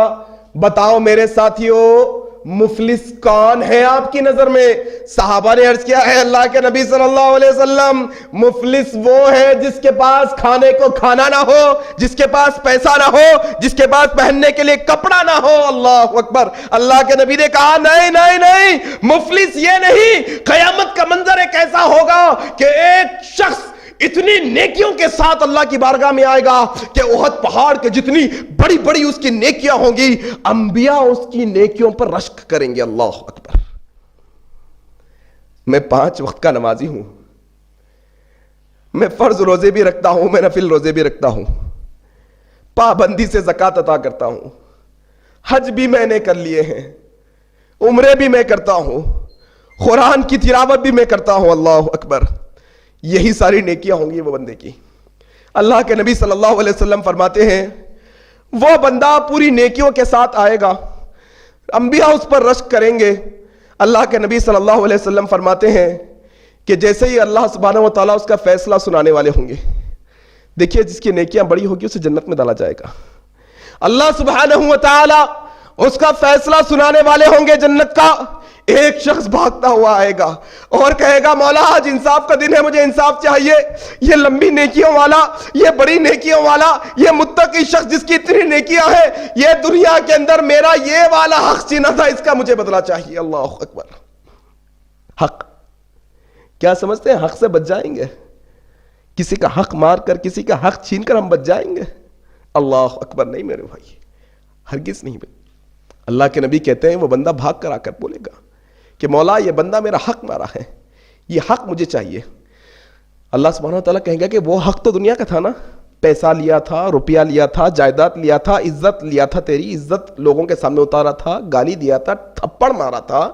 بتاؤ میرے ساتھیوں مفلس کون ہے آپ کی نظر میں؟ صحابہ نے عرض کیا ہے اللہ کے نبی صلی اللہ علیہ وسلم مفلس وہ ہے جس کے پاس کھانے کو کھانا نہ ہو, جس کے پاس پیسہ نہ ہو, جس کے پاس پہننے کے لیے کپڑا نہ ہو. اللہ اکبر. اللہ کے نبی نے کہا نہیں نہیں نہیں, مفلس یہ نہیں. قیامت کا منظر ایک ایسا ہوگا کہ ایک شخص اتنی نیکیوں کے ساتھ اللہ کی بارگاہ میں آئے گا کہ احد پہاڑ کے جتنی بڑی بڑی اس کی نیکیاں ہوں گی انبیاء اس کی نیکیوں پر رشک کریں گے. اللہ اکبر. میں 5 وقت کا نمازی ہوں, میں فرض روزے بھی رکھتا ہوں, میں نفل روزے بھی رکھتا ہوں, پابندی سے زکوٰۃ عطا کرتا ہوں, حج بھی میں نے کر لیے ہیں, عمرے بھی میں کرتا ہوں, قرآن کی تلاوت بھی میں کرتا ہوں. اللہ اکبر. یہی ساری نیکیاں ہوں گی وہ بندے کی. اللہ کے نبی صلی اللہ علیہ وسلم فرماتے ہیں وہ بندہ پوری نیکیوں کے ساتھ آئے گا, انبیاء اس پر رشک کریں گے. اللہ کے نبی صلی اللہ علیہ وسلم فرماتے ہیں کہ جیسے ہی اللہ سبحانہ و تعالیٰ اس کا فیصلہ سنانے والے ہوں گے, دیکھیے جس کی نیکیاں بڑی ہوگی اسے جنت میں ڈالا جائے گا. اللہ سبحانہ و تعالیٰ اس کا فیصلہ سنانے والے ہوں گے جنت کا. ایک شخص بھاگتا ہوا آئے گا اور کہے گا مولا آج انصاف کا دن ہے, مجھے انصاف چاہیے. یہ لمبی نیکیوں والا, یہ بڑی نیکیوں والا, یہ متقی شخص جس کی اتنی نیکیاں ہیں, یہ دنیا کے اندر میرا یہ والا حق چھینا تھا, اس کا مجھے بدلہ چاہیے. اللہ اکبر. حق کیا سمجھتے ہیں حق سے بچ جائیں گے؟ کسی کا حق مار کر, کسی کا حق چھین کر ہم بچ جائیں گے؟ اللہ اکبر. نہیں میرے بھائی, ہرگز نہیں. اللہ کے نبی کہتے ہیں وہ بندہ بھاگ کر آ کر بولے گا کہ مولا یہ بندہ میرا حق مارا ہے, یہ حق مجھے چاہیے. اللہ سبحانہ وتعالیٰ کہیں گا کہ وہ حق تو دنیا کا تھا نا, پیسہ لیا تھا, روپیہ لیا تھا, جائیداد لیا تھا, عزت لیا تھا, تیری عزت لوگوں کے سامنے اتارا تھا, گالی دیا تھا, تھپڑ مارا تھا,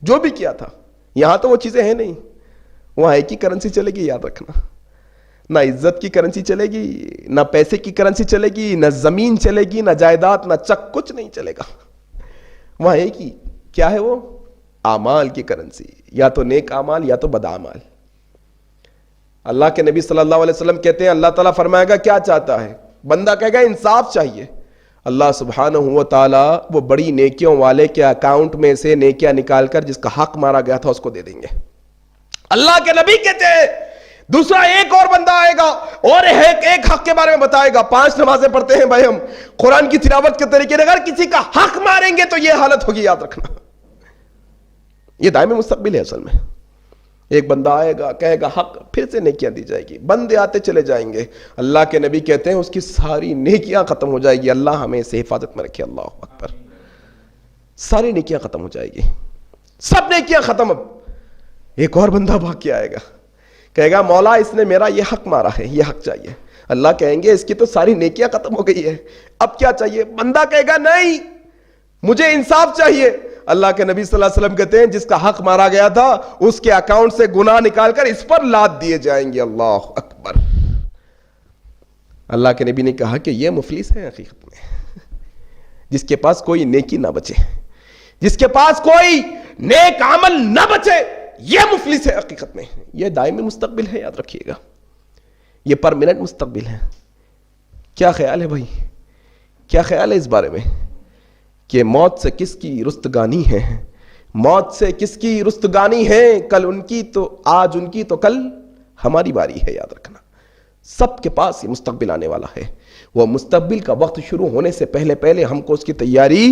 جو بھی کیا تھا. یہاں تو وہ چیزیں ہیں نہیں, وہاں ایک ہی کرنسی چلے گی, یاد رکھنا. نہ عزت کی کرنسی چلے گی, نہ پیسے کی کرنسی چلے گی, نہ زمین چلے گی, نہ جائیداد, نہ چک, کچھ نہیں چلے گا. وہاں ایک ہی کیا ہے وہ اعمال کی کرنسی, یا تو نیک اعمال یا تو بد اعمال. اللہ کے نبی صلی اللہ علیہ وسلم کہتے ہیں اللہ تعالیٰ فرمائے گا کیا چاہتا ہے؟ بندہ کہے گا انصاف چاہیے. اللہ سبحانہ و تعالیٰ وہ بڑی نیکیوں والے کے اکاؤنٹ میں سے نیکیاں نکال کر جس کا حق مارا گیا تھا اس کو دے دیں گے. اللہ کے نبی کہتے ہیں دوسرا ایک اور بندہ آئے گا اور ایک حق کے بارے میں بتائے گا. 5 نمازیں پڑھتے ہیں بھائی ہم, قرآن کی تلاوت کے طریقے, اگر کسی کا حق ماریں گے تو یہ حالت ہوگی, یاد رکھنا. یہ دائمی مستقبل ہے اصل میں. ایک بندہ آئے گا کہے گا حق, پھر سے نیکیاں دی جائے گی, بندے آتے چلے جائیں گے. اللہ کے نبی کہتے ہیں اس کی ساری نیکیاں ختم ہو جائے گی. اللہ ہمیں اسے حفاظت میں رکھے. اللہ اکبر. ساری نیکیاں ختم ہو جائے گی, سب نیکیاں ختم. اب ایک اور بندہ بھاگ کے آئے گا, کہے گا مولا اس نے میرا یہ حق مارا ہے, یہ حق چاہیے. اللہ کہیں گے اس کی تو ساری نیکیاں ختم ہو گئی ہے, اب کیا چاہیے؟ بندہ کہے گا نہیں مجھے انصاف چاہیے. اللہ کے نبی صلی اللہ علیہ وسلم کہتے ہیں جس کا حق مارا گیا تھا اس کے اکاؤنٹ سے گناہ نکال کر اس پر لاد دیے جائیں گے. اللہ اکبر. اللہ کے نبی نے کہا کہ یہ مفلس ہیں حقیقت میں, جس کے پاس کوئی نیکی نہ بچے، جس کے پاس کوئی نیک عمل نہ بچے، یہ مفلس ہے حقیقت میں. یہ دائمی مستقبل ہے، یاد رکھیے گا، یہ پرماننٹ مستقبل ہے. کیا خیال ہے بھائی، کیا خیال ہے اس بارے میں کہ موت سے کس کی رستگانی ہے؟ موت سے کس کی رستگانی ہے؟ کل ان کی تو آج ان کی تو کل ہماری باری ہے. یاد رکھنا، سب کے پاس یہ مستقبل آنے والا ہے. وہ مستقبل کا وقت شروع ہونے سے پہلے ہم کو اس کی تیاری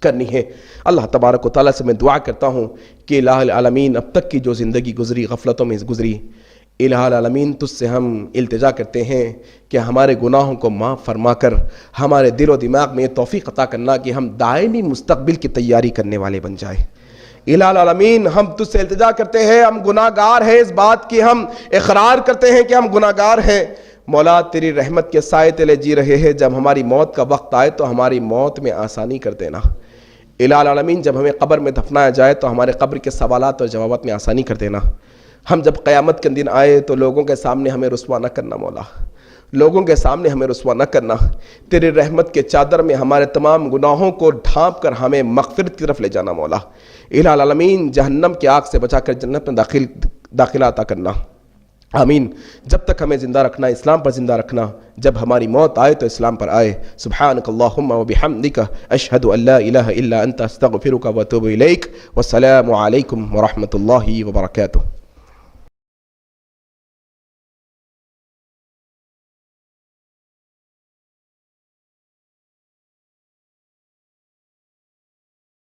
کرنی ہے. اللہ تبارک و تعالیٰ سے میں دعا کرتا ہوں کہ الہ العالمین اب تک کی جو زندگی گزری غفلتوں میں گزری، الہ العالمین تجھ سے ہم التجا کرتے ہیں کہ ہمارے گناہوں کو معاف فرما کر ہمارے دل و دماغ میں یہ توفیق عطا کرنا کہ ہم دائمی مستقبل کی تیاری کرنے والے بن جائیں. الہ العالمین ہم تجھ سے التجا کرتے ہیں، ہم گناہ گار ہیں، اس بات کی ہم اقرار کرتے ہیں کہ ہم گناہ گار ہیں. مولا تیری رحمت کے سائے تلے جی رہے ہیں، جب ہماری موت کا وقت آئے تو ہماری موت میں آسانی کر دینا. الہ العالمین جب ہمیں قبر میں دفنایا جائے تو ہمارے قبر کے سوالات اور جوابات میں آسانی کر دینا. ہم جب قیامت کے دن آئے تو لوگوں کے سامنے ہمیں رسوا نہ کرنا مولا، لوگوں کے سامنے ہمیں رسوا نہ کرنا. تیری رحمت کے چادر میں ہمارے تمام گناہوں کو ڈھانپ کر ہمیں مغفرت کی طرف لے جانا مولا. الہ العالمین جہنم کی آگ سے بچا کر جنت میں داخلہ عطا کرنا. آمین. جب تک ہمیں زندہ رکھنا، اسلام پر زندہ رکھنا، جب ہماری موت آئے تو اسلام پر آئے. سبحانک اللہم و بحمدک، اشہد ان لا الہ الا انت، استغفرک و اتوب الیک. والسلام علیکم ورحمۃ اللہ وبرکاتہ.